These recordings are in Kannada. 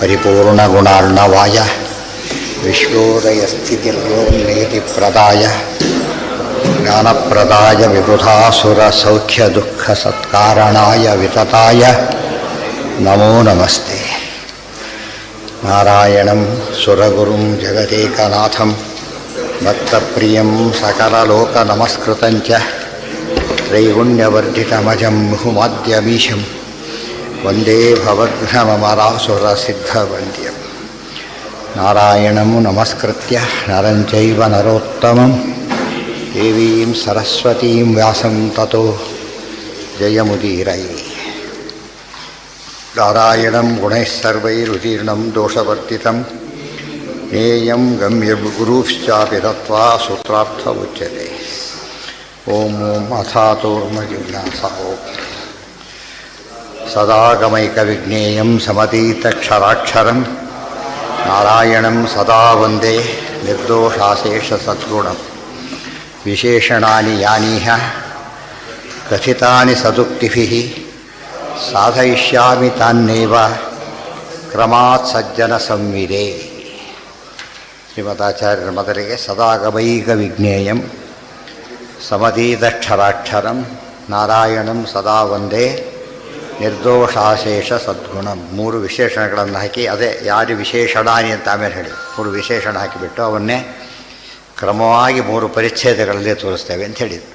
ಪರಿಪೂರ್ಣಗುಣಾರ್ಣವಾಯ ವಿಶ್ವೋದಯಸ್ಥಿತಿರ್ಯೋನ್ನೇತಿಪ್ರದಾಯ ಜ್ಞಾನಪ್ರದಾಯ ವಿಬುಧಾಸುರಸೌಖ್ಯದುಃಖಸತ್ಕಾರಣಾಯ ವಿತತಾಯ ನಮೋ ನಮಸ್ತೆ. ನಾರಾಯಣಂ ಸುರಗುರುಂ ಜಗದೇಕನಾಥಂ ಭಕ್ತಪ್ರಿಯಂ ಸಕಲಲೋಕನಮಸ್ಕೃತಂಚ ತ್ರೈಗುಣ್ಯವರ್ಧಿತಮಜಂ ಮುಹುಮಾದ್ಯಮೀಶಂ ವಂದೇ ಭವಘ್ನಮರಾಸುರಸಿದ್ಧವಂದ್ಯಂ. ನಾರಾಯಣಂ ನಮಸ್ಕೃತ್ಯ ನರಂ ಚೈವ ನರೋತ್ತಮಂ ದೇವೀಂ ಸರಸ್ವತೀಂ ವ್ಯಾಸಂ ತತೋ ಜಯಮುದೀರಯೇ. ನಾರಾಯಣಂ ಗುಣೈಃ ಸರ್ವೈರುದೀರ್ಣಂ ದೋಷವರ್ಜಿತಂ ಜ್ಞೇಯಂ ಗಮ್ಯಗುರುಶ್ಚಾಪಿ ತತ್ವಾ ಸೂತ್ರಾರ್ಥ ಉಚ್ಯತೆ. ಓಂ ಓಂ ಅಥಾತೋರ್ಮಜಿಜ್ಞಾಸ ಓಂ ಸದಾಗಮೈಕವಿಜ್ಞೇಯಂ ಸಮತೀತಕ್ಷರಾಕ್ಷರಂ ನಾರಾಯಣಂ ಸದಾ ವಂದೇ ನಿರ್ದೋಷಾಶೇಷಸದ್ಗುಣಂ. ವಿಶೇಷಣಾನಿ ಯಾನೀಹ ಕಥಿತಾನಿ ಸದುಕ್ತಿಭಿಃ ಸಾಧಯಿಷ್ಯಾಮಿ ತಾನ್ನೇವ ಕ್ರಮಾತ್ ಸಜ್ಜನ ಸಂವಿದೆ. ಶ್ರೀಮದಾಚಾರ್ಯರ ಮೊದಲಿಗೆ ಸದಾಗಮೈಕ ವಿಜ್ಞೇಯಂ ಸಮತೀತಕ್ಷರಾಕ್ಷರಂ ನಾರಾಯಣಂ ಸದಾ ವಂದೇ ನಿರ್ದೋಷಾಶೇಷ ಸದ್ಗುಣಂ. ಮೂರು ವಿಶೇಷಣಗಳನ್ನು ಹಾಕಿ, ಅದೇ ಯಾರು ವಿಶೇಷಣಾನಿ ಅಂತ ಆಮೇಲೆ ಹೇಳಿ, ಮೂರು ವಿಶೇಷಣ ಹಾಕಿಬಿಟ್ಟು ಅವನ್ನೇ ಕ್ರಮವಾಗಿ ಮೂರು ಪರಿಚ್ಛೇದಗಳಲ್ಲಿ ತೋರಿಸ್ತೇವೆ ಅಂತ ಹೇಳಿದ್ರು.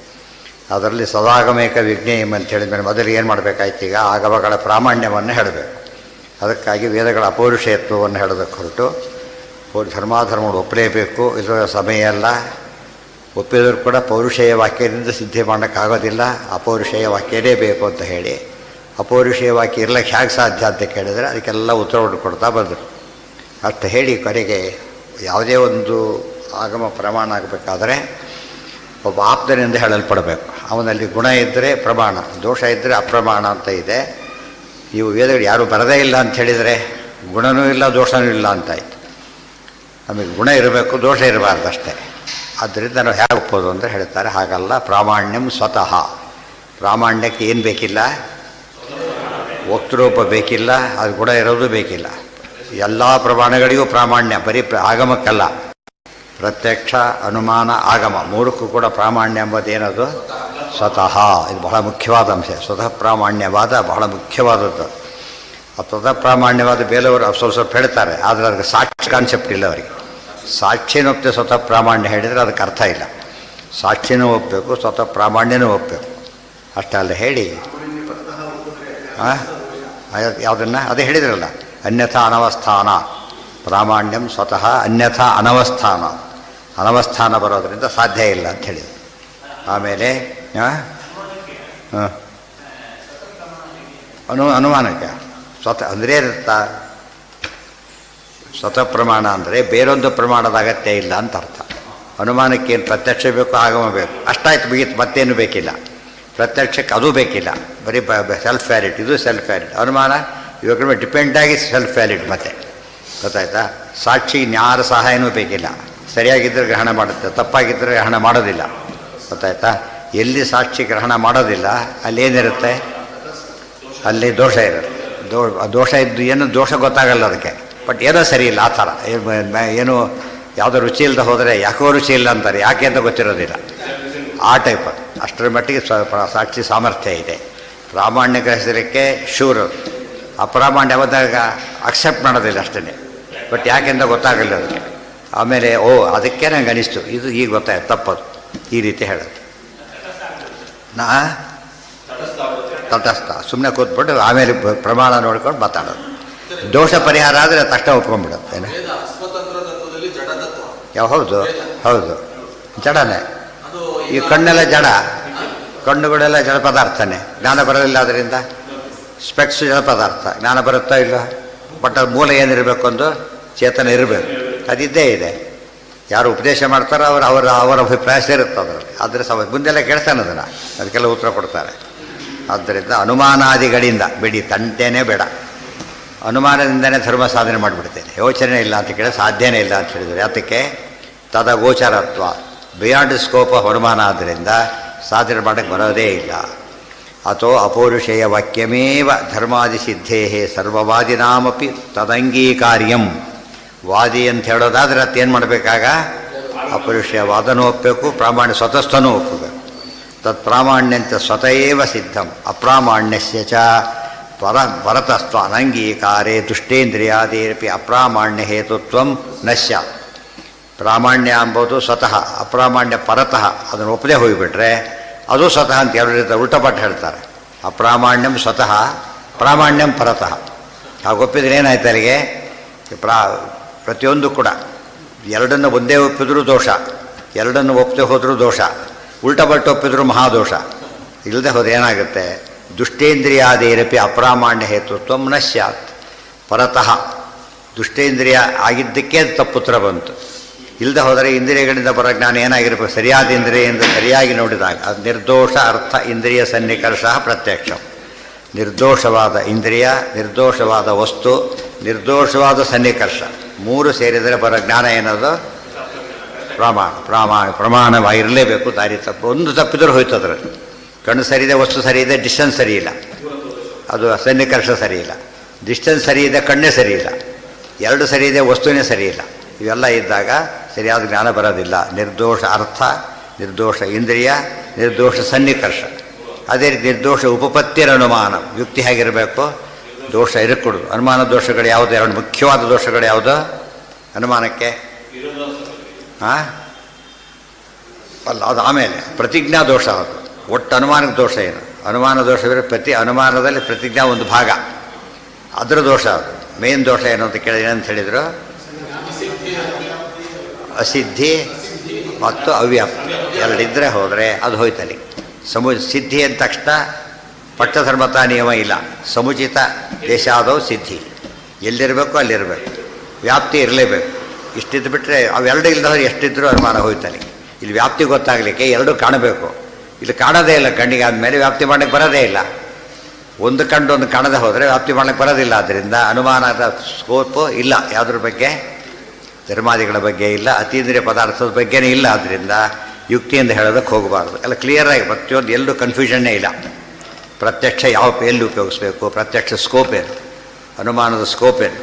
ಅದರಲ್ಲಿ ಸದಾಗಮೇಕ ವಿಜ್ಞೇಯಂ ಅಂತ ಹೇಳಿದ ಮೇಲೆ ಮೊದಲು ಏನು ಮಾಡಬೇಕಾಯ್ತು? ಈಗ ಆಗಮಗಳ ಪ್ರಾಮಾಣ್ಯವನ್ನು ಹೇಳಬೇಕು. ಅದಕ್ಕಾಗಿ ವೇದಗಳ ಅಪೌರುಷೇಯತ್ವವನ್ನು ಹೇಳೋದಕ್ಕೆ ಹೊರಟು ಧರ್ಮಾಧರ್ಮಗಳು ಒಪ್ಪಲೇಬೇಕು, ಇದರ ಸಮಯ ಅಲ್ಲ. ಒಪ್ಪಿದರೂ ಕೂಡ ಪೌರುಷೇಯ ವಾಕ್ಯದಿಂದ ಸಿದ್ಧಿ ಮಾಡೋಕ್ಕಾಗೋದಿಲ್ಲ, ಅಪೌರುಷೇಯ ವಾಕ್ಯನೇ ಬೇಕು ಅಂತ ಹೇಳಿ, ಅಪೌರುಷೇಯ ವಾಕ್ಯ ಇರ್ಲಿಕ್ಕೆ ಹೇಗೆ ಸಾಧ್ಯ ಅಂತ ಕೇಳಿದರೆ ಅದಕ್ಕೆಲ್ಲ ಉತ್ತರವನ್ನು ಕೊಡ್ತಾ ಬಂದರು. ಅಷ್ಟು ಹೇಳಿ ಕೊನೆಗೆ ಯಾವುದೇ ಒಂದು ಆಗಮ ಪ್ರಮಾಣ ಆಗಬೇಕಾದ್ರೆ ಒಬ್ಬ ಆಪ್ತನಿಂದ ಹೇಳಲ್ಪಡಬೇಕು. ಅವನಲ್ಲಿ ಗುಣ ಇದ್ದರೆ ಪ್ರಮಾಣ, ದೋಷ ಇದ್ದರೆ ಅಪ್ರಮಾಣ ಅಂತ ಇದೆ. ಇವು ವೇದಗಳು ಯಾರೂ ಬರದೇ ಇಲ್ಲ ಅಂತ ಹೇಳಿದರೆ ಗುಣನೂ ಇಲ್ಲ ದೋಷನೂ ಇಲ್ಲ ಅಂತಾಯಿತು. ನಮಗೆ ಗುಣ ಇರಬೇಕು, ದೋಷ ಇರಬಾರ್ದು ಅಷ್ಟೇ. ಆದ್ದರಿಂದ ನಾವು ಹೇಗೆ ಒಪ್ಪೋದು ಅಂದರೆ ಹೇಳ್ತಾರೆ, ಹಾಗಲ್ಲ. ಪ್ರಾಮಾಣ್ಯಂ ಸ್ವತಃ. ಪ್ರಾಮಾಣ್ಯಕ್ಕೆ ಏನು ಬೇಕಿಲ್ಲ? ವಕ್ತೃರೂಪ ಬೇಕಿಲ್ಲ, ಅದು ಗುಣ ಇರೋದು ಬೇಕಿಲ್ಲ. ಎಲ್ಲ ಪ್ರಮಾಣಗಳಿಗೂ ಪ್ರಾಮಾಣ್ಯ, ಬರೀ ಆಗಮಕ್ಕಲ್ಲ. ಪ್ರತ್ಯಕ್ಷ, ಅನುಮಾನ, ಆಗಮ ಮೂರಕ್ಕೂ ಕೂಡ ಪ್ರಾಮಾಣ್ಯ ಎಂಬುದೇನದು? ಸ್ವತಃ. ಇದು ಬಹಳ ಮುಖ್ಯವಾದ ಅಂಶ. ಸ್ವತಃ ಪ್ರಾಮಾಣ್ಯವಾದ ಬಹಳ ಮುಖ್ಯವಾದದ್ದು. ಆ ಸ್ವತಃ ಪ್ರಾಮಾಣ್ಯವಾದ ಬೇರೆಯವರು ಸ್ವಲ್ಪ ಹೇಳ್ತಾರೆ, ಆದರೆ ಅದಕ್ಕೆ ಸಾಕ್ಷಿ ಕಾನ್ಸೆಪ್ಟ್ ಇಲ್ಲ ಅವರಿಗೆ. ಸಾಕ್ಷಿನೂ ಒಪ್ಪದೆ ಸ್ವತಃ ಪ್ರಾಮಾಣ್ಯ ಹೇಳಿದರೆ ಅದಕ್ಕೆ ಅರ್ಥ ಇಲ್ಲ. ಸಾಕ್ಷಿನೂ ಒಪ್ಪಬೇಕು, ಸ್ವತಃ ಪ್ರಾಮಾಣ್ಯನೂ ಒಪ್ಪಬೇಕು. ಅಷ್ಟೆಲ್ಲ ಹೇಳಿ ಯಾವುದನ್ನು ಅದೇ ಹೇಳಿದ್ರಲ್ಲ, ಅನ್ಯಥಾ ಅನವಸ್ಥಾನ. ಪ್ರಾಮಾಣ್ಯಂ ಸ್ವತಃ, ಅನ್ಯಥಾ ಅನವಸ್ಥಾನ. ಅನವಸ್ಥಾನ ಬರೋದರಿಂದ ಸಾಧ್ಯ ಇಲ್ಲ ಅಂತ ಹೇಳಿದರು. ಆಮೇಲೆ ಅನುಮಾನಕ್ಕೆ ಸ್ವತಃ ಅಂದರೆ ಸ್ವತಃ ಪ್ರಮಾಣ ಅಂದರೆ ಬೇರೊಂದು ಪ್ರಮಾಣದ ಅಗತ್ಯ ಇಲ್ಲ ಅಂತ ಅರ್ಥ. ಅನುಮಾನಕ್ಕೇನು ಪ್ರತ್ಯಕ್ಷ ಬೇಕು, ಆಗಮ ಬೇಕು, ಅಷ್ಟಾಯ್ತು ಮುಗೀತು, ಮತ್ತೇನು ಬೇಕಿಲ್ಲ. ಪ್ರತ್ಯಕ್ಷಕ್ಕೆ ಅದು ಬೇಕಿಲ್ಲ, ಬರೀ ಸೆಲ್ಫ್ ವ್ಯಾಲಿಡ್. ಇದು ಸೆಲ್ಫ್ ವ್ಯಾಲಿಡ್. ಅನುಮಾನ ಇವಾಗ ಡಿಪೆಂಡಾಗಿ ಸೆಲ್ಫ್ ವ್ಯಾಲಿಡ್. ಮತ್ತೆ ಗೊತ್ತಾಯ್ತಾ? ಸಾಕ್ಷಿ ಇನ್ಯಾರ ಸಹಾಯನೂ ಬೇಕಿಲ್ಲ. ಸರಿಯಾಗಿದ್ದರೆ ಗ್ರಹಣ ಮಾಡುತ್ತೆ, ತಪ್ಪಾಗಿದ್ದರೆ ಗ್ರಹಣ ಮಾಡೋದಿಲ್ಲ. ಗೊತ್ತಾಯ್ತಾ? ಎಲ್ಲಿ ಸಾಕ್ಷಿ ಗ್ರಹಣ ಮಾಡೋದಿಲ್ಲ ಅಲ್ಲೇನಿರುತ್ತೆ? ಅಲ್ಲಿ ದೋಷ ಇರುತ್ತೆ. ದೋಷ ಇದ್ದು ಏನು ದೋಷ ಗೊತ್ತಾಗಲ್ಲ ಅದಕ್ಕೆ, ಬಟ್ ಏನೋ ಸರಿ ಇಲ್ಲ ಆ ಥರ. ಏನು ಯಾವುದೋ ರುಚಿ ಇಲ್ಲದೆ ಹೋದರೆ ಯಾಕೋ ರುಚಿ ಇಲ್ಲ ಅಂತಾರೆ, ಯಾಕೆ ಅಂತ ಗೊತ್ತಿರೋದಿಲ್ಲ. ಆ ಟೈಪ್ ಅದು. ಅಷ್ಟರ ಮಟ್ಟಿಗೆ ಸಾಕ್ಷಿ ಸಾಮರ್ಥ್ಯ ಇದೆ. ಪ್ರಾಮಾಣ್ಯ ಗ್ರಹಿಸಲಿಕ್ಕೆ ಶೂರು, ಅಪ್ರಾಮಾಣ್ಯ ಹೋದಾಗ ಅಕ್ಸೆಪ್ಟ್ ಮಾಡೋದಿಲ್ಲ ಅಷ್ಟೇ, ಬಟ್ ಯಾಕೆಂದ ಗೊತ್ತಾಗಲ್ಲ ಅದಕ್ಕೆ. ಆಮೇಲೆ ಅದಕ್ಕೆ ನಂಗೆ ಅನಿಸ್ತು, ಇದು ಈಗ ಗೊತ್ತಾಯ್ತು, ತಪ್ಪದು ಈ ರೀತಿ ಹೇಳೋದು. ತಟಸ್ಥ ಸುಮ್ಮನೆ ಕೂತ್ಬಿಟ್ಟು ಆಮೇಲೆ ಪ್ರಮಾಣ ನೋಡ್ಕೊಂಡು ಮಾತಾಡೋದು. ದೋಷ ಪರಿಹಾರ ಆದರೆ ತಕ್ಷಣ ಒಪ್ಕೊಂಡ್ಬಿಡೋದು. ಏನು ಹೌದು ಹೌದು, ಜಡನೇ. ಈ ಕಣ್ಣೆಲ್ಲ ಜಡ, ಕಣ್ಣುಗಳೆಲ್ಲ ಜಡ ಪದಾರ್ಥನೇ. ಜ್ಞಾನ ಬರೋದಿಲ್ಲ ಅದರಿಂದ. ಸ್ಪೆಕ್ಸ್ ಜಡ ಪದಾರ್ಥ, ಜ್ಞಾನ ಬರುತ್ತಾ ಇಲ್ಲ. ಬಟ್ ಅದು ಮೂಲ ಏನಿರಬೇಕು? ಒಂದು ಚೇತನ ಇರಬೇಕು, ಅದಿದ್ದೇ ಇದೆ. ಯಾರು ಉಪದೇಶ ಮಾಡ್ತಾರೋ ಅವರ ಅಭಿಪ್ರಾಯ ಸೇರುತ್ತೆ ಅದರಲ್ಲಿ. ಆದರೆ ಮುಂದೆಲ್ಲ ಕೇಳ್ತಾನೆ ಅದನ್ನು, ಅದಕ್ಕೆಲ್ಲ ಉತ್ತರ ಕೊಡ್ತಾರೆ. ಆದ್ದರಿಂದ ಅನುಮಾನಾದಿಗಳಿಂದ ಬಿಡಿ, ತಂಟೆನೇ ಬೇಡ. ಅನುಮಾನದಿಂದನೇ ಧರ್ಮ ಸಾಧನೆ ಮಾಡಿಬಿಡ್ತೇನೆ, ಯೋಚನೆ ಇಲ್ಲ ಅಂತ ಕೇಳಿ ಸಾಧ್ಯನೇ ಇಲ್ಲ ಅಂತ ಹೇಳಿದರೆ ಅದಕ್ಕೆ ತದ ಗೋಚರತ್ವ, ಬಿಯಾಂಡ್ ಸ್ಕೋಪ್ ಆಫ್ ಅನುಮಾನ. ಆದ್ದರಿಂದ ಸಾಧನೆ ಮಾಡೋಕ್ಕೆ ಬರೋದೇ ಇಲ್ಲ. ಅಥೋ ಅಪೌರುಷೇಯ ವಾಕ್ಯಮೇವ ಧರ್ಮಾದಿಸಿದ್ಧೇ ಸರ್ವವಾದಿನಾಮಪಿ ತದಂಗೀಕಾರ್ಯಂ. ವಾದಿ ಅಂತ ಹೇಳೋದಾದ್ರೆ ಅತ್ತೇನು ಮಾಡಬೇಕಾಗ ಅಪೌರುಷೇಯ ವಾದನೂ ಒಪ್ಪಬೇಕು, ಪ್ರಾಮಾಣ್ಯ ಸ್ವತಸ್ಥನೂ ಒಪ್ಪಬೇಕು. ತತ್ ಪ್ರಾಮಾಣ್ಯಂತ ಸ್ವತಃ ಸಿದ್ಧಂ ಅಪ್ರಾಮಾಣ್ಯಸ್ಯ ಚ ಪರತಸ್ತ್ವ ಅನಂಗೀಕಾರೇ ದುಷ್ಟೇಂದ್ರಿಯಾದೇರಪಿ ಅಪ್ರಾಮಾಣ್ಯ ಹೇತುತ್ವಂ ನ ಸ್ಯಾತ್. ಪ್ರಾಮಾಣ್ಯ ಅಂಬೋದು ಸ್ವತಃ, ಅಪ್ರಾಮಾಣ್ಯ ಪರತಃ. ಅದನ್ನು ಒಪ್ಪದೇ ಹೋಗಿಬಿಟ್ರೆ ಅದು ಸ್ವತಃ ಅಂತ ಎರಡು ಉಲ್ಟಪಟ್ಟು ಹೇಳ್ತಾರೆ. ಅಪ್ರಾಮಾಣ್ಯಂ ಸ್ವತಃ, ಪ್ರಾಮಾಣ್ಯಂ ಪರತಃ. ಹಾಗೆ ಒಪ್ಪಿದ್ರೆ ಏನಾಯ್ತು ಅಲ್ಲಿಗೆ? ಪ್ರತಿಯೊಂದು ಕೂಡ ಎರಡನ್ನು ಒಂದೇ ಒಪ್ಪಿದ್ರೂ ದೋಷ, ಎರಡನ್ನು ಒಪ್ಪದೆ ಹೋದರೂ ದೋಷ, ಉಲ್ಟಪಟ್ಟು ಒಪ್ಪಿದ್ರೂ ಮಹಾದೋಷ. ಇಲ್ಲದೆ ಹೋದ್ರೆ ಏನಾಗುತ್ತೆ? ದುಷ್ಟೇಂದ್ರಿಯಾದೇರಪಿ ಅಪ್ರಾಮಾಣ್ಯ ಹೇತುತ್ವಂ ನ ಸ್ಯಾತ್. ಪರತಃ ದುಷ್ಟೇಂದ್ರಿಯ ಆಗಿದ್ದಕ್ಕೆ ತಪ್ಪುತ್ರ ಬಂತು. ಇಲ್ಲದೆ ಹೋದರೆ ಇಂದ್ರಿಯಗಳಿಂದ ಬರೋ ಜ್ಞಾನ ಏನಾಗಿರಬೇಕು? ಸರಿಯಾದ ಇಂದ್ರಿಯಿಂದ ಸರಿಯಾಗಿ ನೋಡಿದಾಗ ಅದು ನಿರ್ದೋಷ ಅರ್ಥ ಇಂದ್ರಿಯ ಸನ್ನಿಕರ್ಷ ಪ್ರತ್ಯಕ್ಷ. ನಿರ್ದೋಷವಾದ ಇಂದ್ರಿಯ, ನಿರ್ದೋಷವಾದ ವಸ್ತು, ನಿರ್ದೋಷವಾದ ಸನ್ನಿಕರ್ಷ ಮೂರು ಸೇರಿದರೆ ಬರೋ ಜ್ಞಾನ ಏನದು? ಪ್ರಮಾಣವಾಗಿರಲೇಬೇಕು. ದಾರಿ ತಪ್ಪು ಒಂದು ತಪ್ಪಿದ್ರೂ ಹೋಯ್ತು. ಅದರಲ್ಲಿ ಕಣ್ಣು ಸರಿ ಇದೆ, ವಸ್ತು ಸರಿ ಇದೆ, ಡಿಸ್ಟೆನ್ಸ್ ಸರಿ ಇಲ್ಲ, ಅದು ಸನ್ನಿಕರ್ಷ ಸರಿ ಇಲ್ಲ. ಡಿಸ್ಟೆನ್ಸ್ ಸರಿ ಇದೆ, ಕಣ್ಣೇ ಸರಿ ಇಲ್ಲ. ಎರಡು ಸರಿ ಇದೆ, ವಸ್ತುವೇ ಸರಿ ಇಲ್ಲ. ಇವೆಲ್ಲ ಇದ್ದಾಗ ಸರಿಯಾದ ಜ್ಞಾನ ಬರೋದಿಲ್ಲ. ನಿರ್ದೋಷ ಅರ್ಥ, ನಿರ್ದೋಷ ಇಂದ್ರಿಯ, ನಿರ್ದೋಷ ಸನ್ನಿಕರ್ಷ. ಅದೇ ರೀತಿ ನಿರ್ದೋಷ ಉಪಪತ್ತಿರ ಅನುಮಾನ. ಯುಕ್ತಿ ಹೇಗಿರಬೇಕು? ದೋಷ ಇರಕೂಡದು. ಅನುಮಾನ ದೋಷಗಳು ಯಾವುದು? ಎರಡು ಮುಖ್ಯವಾದ ದೋಷಗಳು ಯಾವುದು ಅನುಮಾನಕ್ಕೆ? ಅಲ್ಲ, ಅದು ಆಮೇಲೆ ಪ್ರತಿಜ್ಞಾ ದೋಷ. ಅದು ಒಟ್ಟು ಅನುಮಾನಕ್ಕೆ ದೋಷ ಏನು? ಅನುಮಾನ ದೋಷವಿರೋ ಅನುಮಾನದಲ್ಲಿ ಪ್ರತಿಜ್ಞಾ ಒಂದು ಭಾಗ, ಅದರ ದೋಷ. ಅದು ಮೇನ್ ದೋಷ ಏನು ಅಂತ ಕೇಳಿದ್ರೆ ಏನಂತ ಹೇಳಿದರು? ಅಸಿದ್ಧಿ ಮತ್ತು ಅವ್ಯಾಪ್ತಿ ಎರಡಿದ್ದರೆ ಹೋದರೆ ಅದು ಹೋಯ್ತಲ್ಲಿ. ಸಿದ್ಧಿ ಅಂದ ತಕ್ಷಣ ಪಟ್ಟಧರ್ಮತಾ ನಿಯಮ ಇಲ್ಲ. ಸಮುಚಿತ ದೇಶ ಆದವು ಸಿದ್ಧಿ. ಎಲ್ಲಿರಬೇಕು ಅಲ್ಲಿರಬೇಕು, ವ್ಯಾಪ್ತಿ ಇರಲೇಬೇಕು. ಇಷ್ಟಿದ್ದು ಬಿಟ್ಟರೆ ಅವೆರಡು ಇಲ್ಲದವ್ರು ಎಷ್ಟಿದ್ರೂ ಅನುಮಾನ ಹೋಯ್ತಲ್ಲಿ. ಇಲ್ಲಿ ವ್ಯಾಪ್ತಿ ಗೊತ್ತಾಗಲಿಕ್ಕೆ ಎರಡೂ ಕಾಣಬೇಕು. ಇಲ್ಲಿ ಕಾಣೋದೇ ಇಲ್ಲ. ಕಣ್ಣಿಗೆ ಆದಮೇಲೆ ವ್ಯಾಪ್ತಿ ಮಾಡಲಿಕ್ಕೆ ಬರೋದೇ ಇಲ್ಲ. ಒಂದು ಕಂಡು ಒಂದು ಕಾಣದೆ ಹೋದರೆ ವ್ಯಾಪ್ತಿ ಮಾಡಲಿಕ್ಕೆ ಬರೋದಿಲ್ಲ. ಆದ್ದರಿಂದ ಅನುಮಾನದ ಸ್ಕೋಪು ಇಲ್ಲ. ಯಾವುದ್ರ ಬಗ್ಗೆ? ಧರ್ಮಾದಿಗಳ ಬಗ್ಗೆ ಇಲ್ಲ, ಅತೀಂದ್ರಿಯ ಪದಾರ್ಥದ ಬಗ್ಗೆನೇ ಇಲ್ಲ. ಆದ್ದರಿಂದ ಯುಕ್ತಿಯಿಂದ ಹೇಳೋದಕ್ಕೆ ಹೋಗಬಾರ್ದು. ಎಲ್ಲ ಕ್ಲಿಯರಾಗಿ ಪ್ರತಿಯೊಂದು ಎಲ್ಲೂ ಕನ್ಫ್ಯೂಷನ್ನೇ ಇಲ್ಲ. ಪ್ರತ್ಯಕ್ಷ ಯಾವ ಎಲ್ಲಿ ಉಪಯೋಗಿಸ್ಬೇಕು, ಪ್ರತ್ಯಕ್ಷ ಸ್ಕೋಪ್ ಏನು, ಅನುಮಾನದ ಸ್ಕೋಪ್ ಏನು,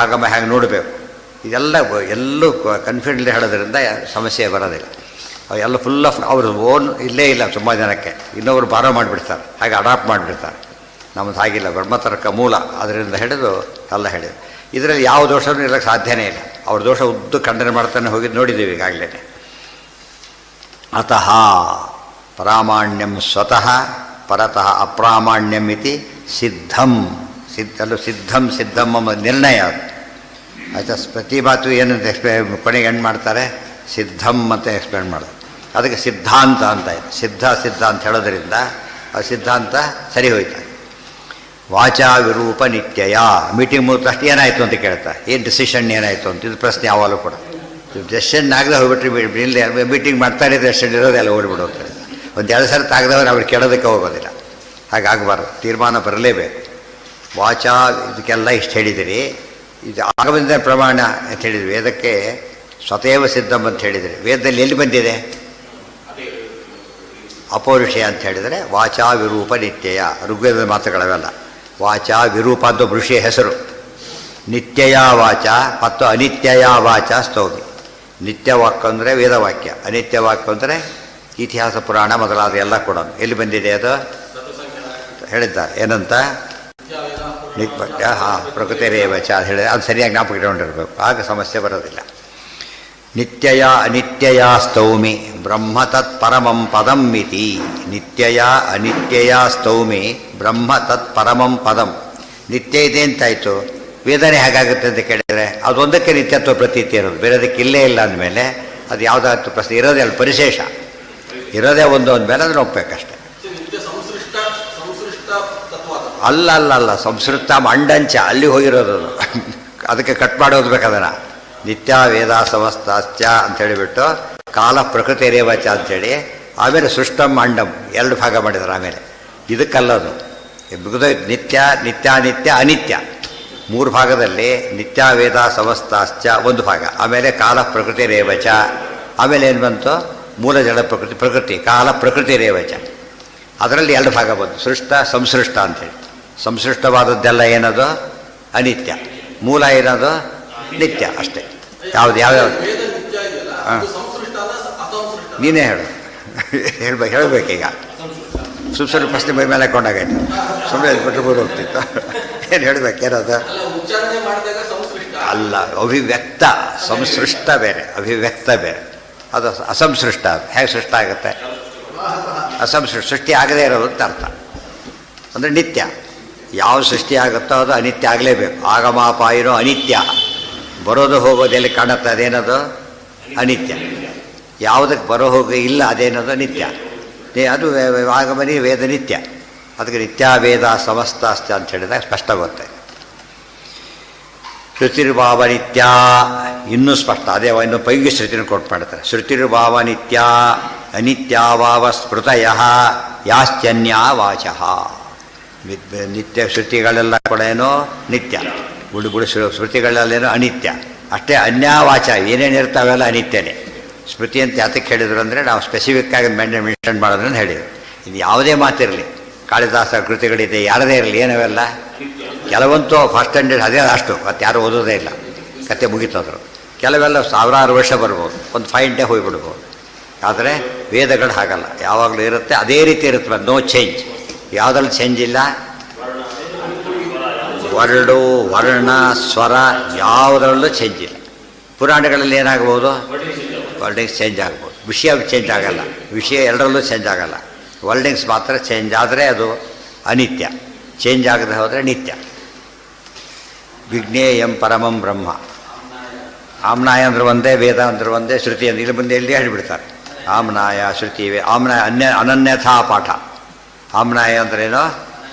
ಆಗಮ ಹೇಗೆ ನೋಡಬೇಕು, ಇದೆಲ್ಲ ಎಲ್ಲೂ ಕನ್ಫ್ಯೂಷನ್ ಹೇಳೋದ್ರಿಂದ ಸಮಸ್ಯೆ ಬರೋದಿಲ್ಲ. ಅವೆಲ್ಲ ಫುಲ್ ಆಫ್ ಅವರು ಓನ್ ಇಲ್ಲೇ ಇಲ್ಲ. ತುಂಬ ಜನಕ್ಕೆ ಇನ್ನೊಬ್ರು ಬಾರೋ ಮಾಡಿಬಿಡ್ತಾರೆ, ಹಾಗೆ ಅಡಾಪ್ಟ್ ಮಾಡಿಬಿಡ್ತಾರೆ. ನಮ್ಮದು ಹಾಗಿಲ್ಲ. ಬ್ರಹ್ಮತರ್ಕ ಮೂಲ, ಅದರಿಂದ ಹಿಡಿದು ಎಲ್ಲ ಹೇಳಿದ್ರು. ಇದರಲ್ಲಿ ಯಾವ ದೋಷವೂ ಇರೋಕ್ಕೆ ಸಾಧ್ಯನೇ ಇಲ್ಲ. ಅವ್ರ ದೋಷ ಉದ್ದು ಖಂಡನೆ ಮಾಡ್ತಾನೆ ಹೋಗಿದ್ದು ನೋಡಿದ್ದೀವಿ ಈಗಾಗಲೇ. ಅತಃ ಪ್ರಾಮಾಣ್ಯಂ ಸ್ವತಃ ಪರತಃ ಅಪ್ರಾಮಾಣ್ಯಂ ಇತಿ ಸಿದ್ಧಂ. ಸಿದ್ಧಂ ಎಂಬ ನಿರ್ಣಯ ಅದು. ಆಯ್ತಾ? ಪ್ರತಿ ಮಾತು ಏನಂತ ಕೊನೆಗೆ ಎಂಡ್ ಮಾಡ್ತಾರೆ? ಸಿದ್ಧಂ ಅಂತ ಎಕ್ಸ್ಪ್ಲೇನ್ ಮಾಡೋದು. ಅದಕ್ಕೆ ಸಿದ್ಧಾಂತ ಅಂತ ಇದೆ. ಸಿದ್ಧ ಅಂತ ಹೇಳೋದ್ರಿಂದ ಆ ಸಿದ್ಧಾಂತ ಸರಿ ಹೋಯ್ತು. ವಾಚಾ ವಿರೂಪ ನಿತ್ಯಯ. ಮೀಟಿಂಗ್ ಮುಗಿದ ತಕ್ಷಣ ಏನಾಯಿತು ಅಂತ ಕೇಳ್ತಾರೆ. ಏನು ಡಿಸಿಷನ್ ಏನಾಯಿತು ಅಂತ. ಇದು ಪ್ರಶ್ನೆ ಯಾವಾಗಲೂ ಕೂಡ. ಡೆಸಿಷನ್ ಆಗದೆ ಹೋಗ್ಬಿಟ್ರಿ, ಇಲ್ಲಿ ಮೀಟಿಂಗ್ ಮಾಡ್ತಾರೆ, ಡೆಸಿಷನ್ ಇರೋದೆಲ್ಲ ಓಡಿಬಿಡೋಗ್ತಾರೆ. ಒಂದು ಎರಡು ಸಲ ತಾಗದವ್ರು ಅವ್ರು ಕೇಳೋದಕ್ಕೆ ಹೋಗೋದಿಲ್ಲ. ಹಾಗಾಗಬಾರ್ದು. ತೀರ್ಮಾನ ಬರಲೇಬೇಕು. ವಾಚಾ ಇದಕ್ಕೆಲ್ಲ ಇಷ್ಟು ಹೇಳಿದಿರಿ. ಇದು ಆಗಮನದ ಪ್ರಮಾಣ ಅಂತ ಹೇಳಿದ್ವಿ. ವೇದಕ್ಕೆ ಸ್ವತೇವ ಸಿದ್ಧಂ ಅಂತ ಹೇಳಿದರೆ ವೇದದಲ್ಲಿ ಎಲ್ಲಿ ಬಂದಿದೆ? ಅಪೌರುಷೇಯ ಅಂತ ಹೇಳಿದರೆ ವಾಚಾ ವಿರೂಪ ನಿತ್ಯಯ. ಋಗ್ವೇದದ ಮಾತುಗಳವೆಲ್ಲ. ವಾಚಾ ವಿರೂಪ ಅಂತ ಋಷಿಯ ಹೆಸರು. ನಿತ್ಯಯ ವಾಚ ಮತ್ತು ಅನಿತ್ಯಯ ವಾಚ ಸ್ತೌಮಿ. ನಿತ್ಯವಾಕ್ಯ ಅಂದರೆ ವೇದವಾಕ್ಯ, ಅನಿತ್ಯವಾಕ್ಯ ಅಂದರೆ ಇತಿಹಾಸ ಪುರಾಣ ಮೊದಲಾದ ಎಲ್ಲ ಕೂಡ. ಎಲ್ಲಿ ಬಂದಿದೆ ಅದು ಹೇಳಿದ್ದಾರೆ. ಏನಂತ? ನಿತ್ಯ ಪ್ರಕೃತಿ ರೇವಚ ಅಂತ ಹೇಳಿದ್ರೆ ಅದು ಸರಿಯಾಗಿ ಜ್ಞಾಪಕ ಇಟ್ಕೊಂಡಿರ್ಬೇಕು. ಆಗ ಸಮಸ್ಯೆ ಬರೋದಿಲ್ಲ. ನಿತ್ಯಯ ಅನಿತ್ಯಯ ಸ್ತೌಮಿ ಬ್ರಹ್ಮ ತತ್ ಪರಮಂ ಪದಂ ಇತಿ. ನಿತ್ಯಯ ಅನಿತ್ಯಯ ಸ್ತೌಮಿ ಬ್ರಹ್ಮ ತತ್ ಪರಮಂ ಪದಂ. ನಿತ್ಯ ಇದೆ ಅಂತಾಯಿತು, ವೇದನೆ ಹೇಗಾಗುತ್ತೆ ಅಂತ ಕೇಳಿದರೆ ಅದೊಂದಕ್ಕೆ ನಿತ್ಯತ್ವ ಪ್ರತೀತಿ ಇರೋದು, ಬೇರೆದಕ್ಕೆ ಇಲ್ಲೇ ಇಲ್ಲ ಅಂದಮೇಲೆ ಅದು ಯಾವುದಾದ್ರು ಪ್ರಶ್ನೆ ಇರೋದೇ ಅಲ್ಲಿ ಪರಿಶೇಷ ಇರೋದೇ ಒಂದು ಅಂದಮೇಲೆ ಅದನ್ನು ಒಪ್ಪಬೇಕಷ್ಟೆ. ಅಲ್ಲ ಸಂಸ್ಕೃತ ಮಂಡಂಚ ಅಲ್ಲಿ ಹೋಗಿರೋದು. ಅದಕ್ಕೆ ಕಟ್ ಮಾಡಿ ಓದ್ಬೇಕದನ್ನು. ನಿತ್ಯ ವೇದ ಸಮಸ್ತಾಶ್ಚ ಅಂಥೇಳಿಬಿಟ್ಟು ಕಾಲ ಪ್ರಕೃತಿ ರೇವಚ ಅಂಥೇಳಿ ಆಮೇಲೆ ಸೃಷ್ಟಂ ಮಂಡಂ ಎರಡು ಭಾಗ ಮಾಡಿದ್ರು. ಆಮೇಲೆ ಇದಕ್ಕಲ್ಲದು ನಿತ್ಯ ನಿತ್ಯಾನಿತ್ಯ ಅನಿತ್ಯ ಮೂರು ಭಾಗದಲ್ಲಿ ನಿತ್ಯ ವೇದ ಸಮಸ್ತಾಶ್ಚ ಒಂದು ಭಾಗ, ಆಮೇಲೆ ಕಾಲ ಪ್ರಕೃತಿ ರೇವಚ, ಆಮೇಲೆ ಏನು ಬಂತು? ಮೂಲ ಜಡ ಪ್ರಕೃತಿ ಕಾಲ ಪ್ರಕೃತಿ ರೇವಚ. ಅದರಲ್ಲಿ ಎರಡು ಭಾಗ ಬಂತು, ಸೃಷ್ಟ ಸಂಸೃಷ್ಟ ಅಂತೇಳಿ. ಸಂಸೃಷ್ಟವಾದದ್ದೆಲ್ಲ ಏನದು ಅನಿತ್ಯ, ಮೂಲ ಏನದು ನಿತ್ಯ ಅಷ್ಟೇ. ಯಾವ್ಯಾವ ಹಾಂ ನೀನೇ ಹೇಳು ಹೇಳಬೇಕೀಗ. ಸುಮ್ಮನೆ ಪ್ರಶ್ನೆ ಮೈ ಮೇಲೆ ಹಾಕೊಂಡಾಗಾಯ್ತು, ಸುಮ್ಮನೆ ಬಿಟ್ಟು ಹೋಗ್ತಿತ್ತು. ಏನು ಹೇಳಬೇಕೇನದು ಅಲ್ಲ, ಅಭಿವ್ಯಕ್ತ. ಸಂಸೃಷ್ಟ ಬೇರೆ, ಅಭಿವ್ಯಕ್ತ ಬೇರೆ. ಅದು ಅಸಂಸೃಷ್ಟ. ಹೇಗೆ ಸೃಷ್ಟ ಆಗುತ್ತೆ? ಅಸಂಸೃಷ್ಟ, ಸೃಷ್ಟಿ ಆಗದೇ ಇರೋದು ಅಂತ ಅರ್ಥ. ಅಂದರೆ ನಿತ್ಯ. ಯಾವ ಸೃಷ್ಟಿ ಆಗುತ್ತೋ ಅದು ಅನಿತ್ಯ ಆಗಲೇಬೇಕು. ಆಗಮಾಪಾಯಿನೋ ಅನಿತ್ಯ. ಬರೋದು ಹೋಗೋದೆಲ್ಲಿ ಕಾಣುತ್ತೆ ಅದೇನದು ಅನಿತ್ಯ. ಯಾವುದಕ್ಕೆ ಬರೋ ಹೋಗಿ ಇಲ್ಲ ಅದೇನದು ನಿತ್ಯ. ಅದು ಆಗಮನಿ ವೇದ ನಿತ್ಯ. ಅದಕ್ಕೆ ನಿತ್ಯ ವೇದ ಸಮಸ್ತಾಸ್ತ ಅಂತ ಹೇಳಿದಾಗ ಸ್ಪಷ್ಟ ಗೊತ್ತೆ. ಶ್ರುತಿರ್ಭಾವ ನಿತ್ಯ ಇನ್ನೂ ಸ್ಪಷ್ಟ. ಅದೇ ಇನ್ನು ಪೈಗೆ ಶ್ರುತಿನ ಕೊಟ್ಟು ಮಾಡ್ತಾರೆ. ಶ್ರುತಿರ್ಭಾವ ನಿತ್ಯ ಅನಿತ್ಯಾಭಾವ ಸ್ಮೃತಯ ಯಾಶ್ಚನ್ಯಾ ವಾಚಃ. ನಿತ್ಯ ಶ್ರುತಿಗಳೆಲ್ಲ ಕೂಡ ಏನೋ ನಿತ್ಯ, ಬುಡು ಶ್ರುತಿಗಳಲ್ಲೇನೋ ಅನಿತ್ಯ ಅಷ್ಟೇ. ಅನ್ಯಾವಾಚ ಏನೇನಿರ್ತಾವೆಲ್ಲ ಅನಿತ್ಯನೇ. ಸ್ಮೃತಿ ಅಂತ ಯಾತಕ್ಕೆ ಹೇಳಿದ್ರು ಅಂದರೆ ನಾವು ಸ್ಪೆಸಿಫಿಕ್ಕಾಗಿ ಮೆನ್ಷನ್ ಮಾಡೋದ್ರಿಂದ ಹೇಳಿದ್ರು. ಇದು ಯಾವುದೇ ಮಾತಿರಲಿ, ಕಾಳಿದಾಸ ಕೃತಿಗಳಿದೆ, ಯಾರದೇ ಇರಲಿ, ಏನವೆಲ್ಲ ಕೆಲವಂತೂ ಫಸ್ಟ್ ಸ್ಟ್ಯಾಂಡರ್ಡ್ ಅದೇ ಅಷ್ಟು, ಮತ್ತು ಯಾರು ಓದೋದೇ ಇಲ್ಲ, ಕತೆ ಮುಗಿತೋದ್ರು. ಕೆಲವೆಲ್ಲ ಸಾವಿರಾರು ವರ್ಷ ಬರ್ಬೋದು, ಒಂದು 5 ಡೇ ಹೋಗಿಬಿಡ್ಬೋದು. ಆದರೆ ವೇದಗಳು ಹಾಗಲ್ಲ, ಯಾವಾಗಲೂ ಇರುತ್ತೆ, ಅದೇ ರೀತಿ ಇರುತ್ತೆ, ನೋ ಚೇಂಜ್. ಯಾವುದ್ರಲ್ಲಿ ಚೇಂಜ್ ಇಲ್ಲ. ವರ್ಡು ವರ್ಣ ಸ್ವರ ಯಾವುದರಲ್ಲೂ ಚೇಂಜ್ ಇಲ್ಲ. ಪುರಾಣಗಳಲ್ಲಿ ಏನಾಗ್ಬೋದು? ವರ್ಡಿಂಗ್ಸ್ ಚೇಂಜ್ ಆಗ್ಬೋದು, ವಿಷಯ ಚೇಂಜ್ ಆಗಲ್ಲ. ವಿಷಯ ಎರಡರಲ್ಲೂ ಚೇಂಜ್ ಆಗಲ್ಲ. ವರ್ಡಿಂಗ್ಸ್ ಮಾತ್ರ ಚೇಂಜ್ ಆದರೆ ಅದು ಅನಿತ್ಯ, ಚೇಂಜ್ ಆಗದೆ ಹೋದರೆ ನಿತ್ಯ. ವಿಜ್ಞೇಯಂ ಪರಮಂ ಬ್ರಹ್ಮ. ಆಮ್ನಾಯ ಅಂದ್ರೆ ಒಂದೇ, ವೇದ ಅಂದ್ರೆ ಒಂದೇ, ಶ್ರುತಿ ಅಂದ್ರೆ ಇಲ್ಲಿ ಮುಂದೆ ಎಲ್ಲಿ ಹೇಳಿಬಿಡ್ತಾರೆ. ಆಮ್ನಾಯ ಶ್ರುತಿ ಆಮ್ನಾಯ ಅನನ್ಯಥಾ ಪಾಠ. ಆಮ್ನಾಯ ಅಂದ್ರೇನೋ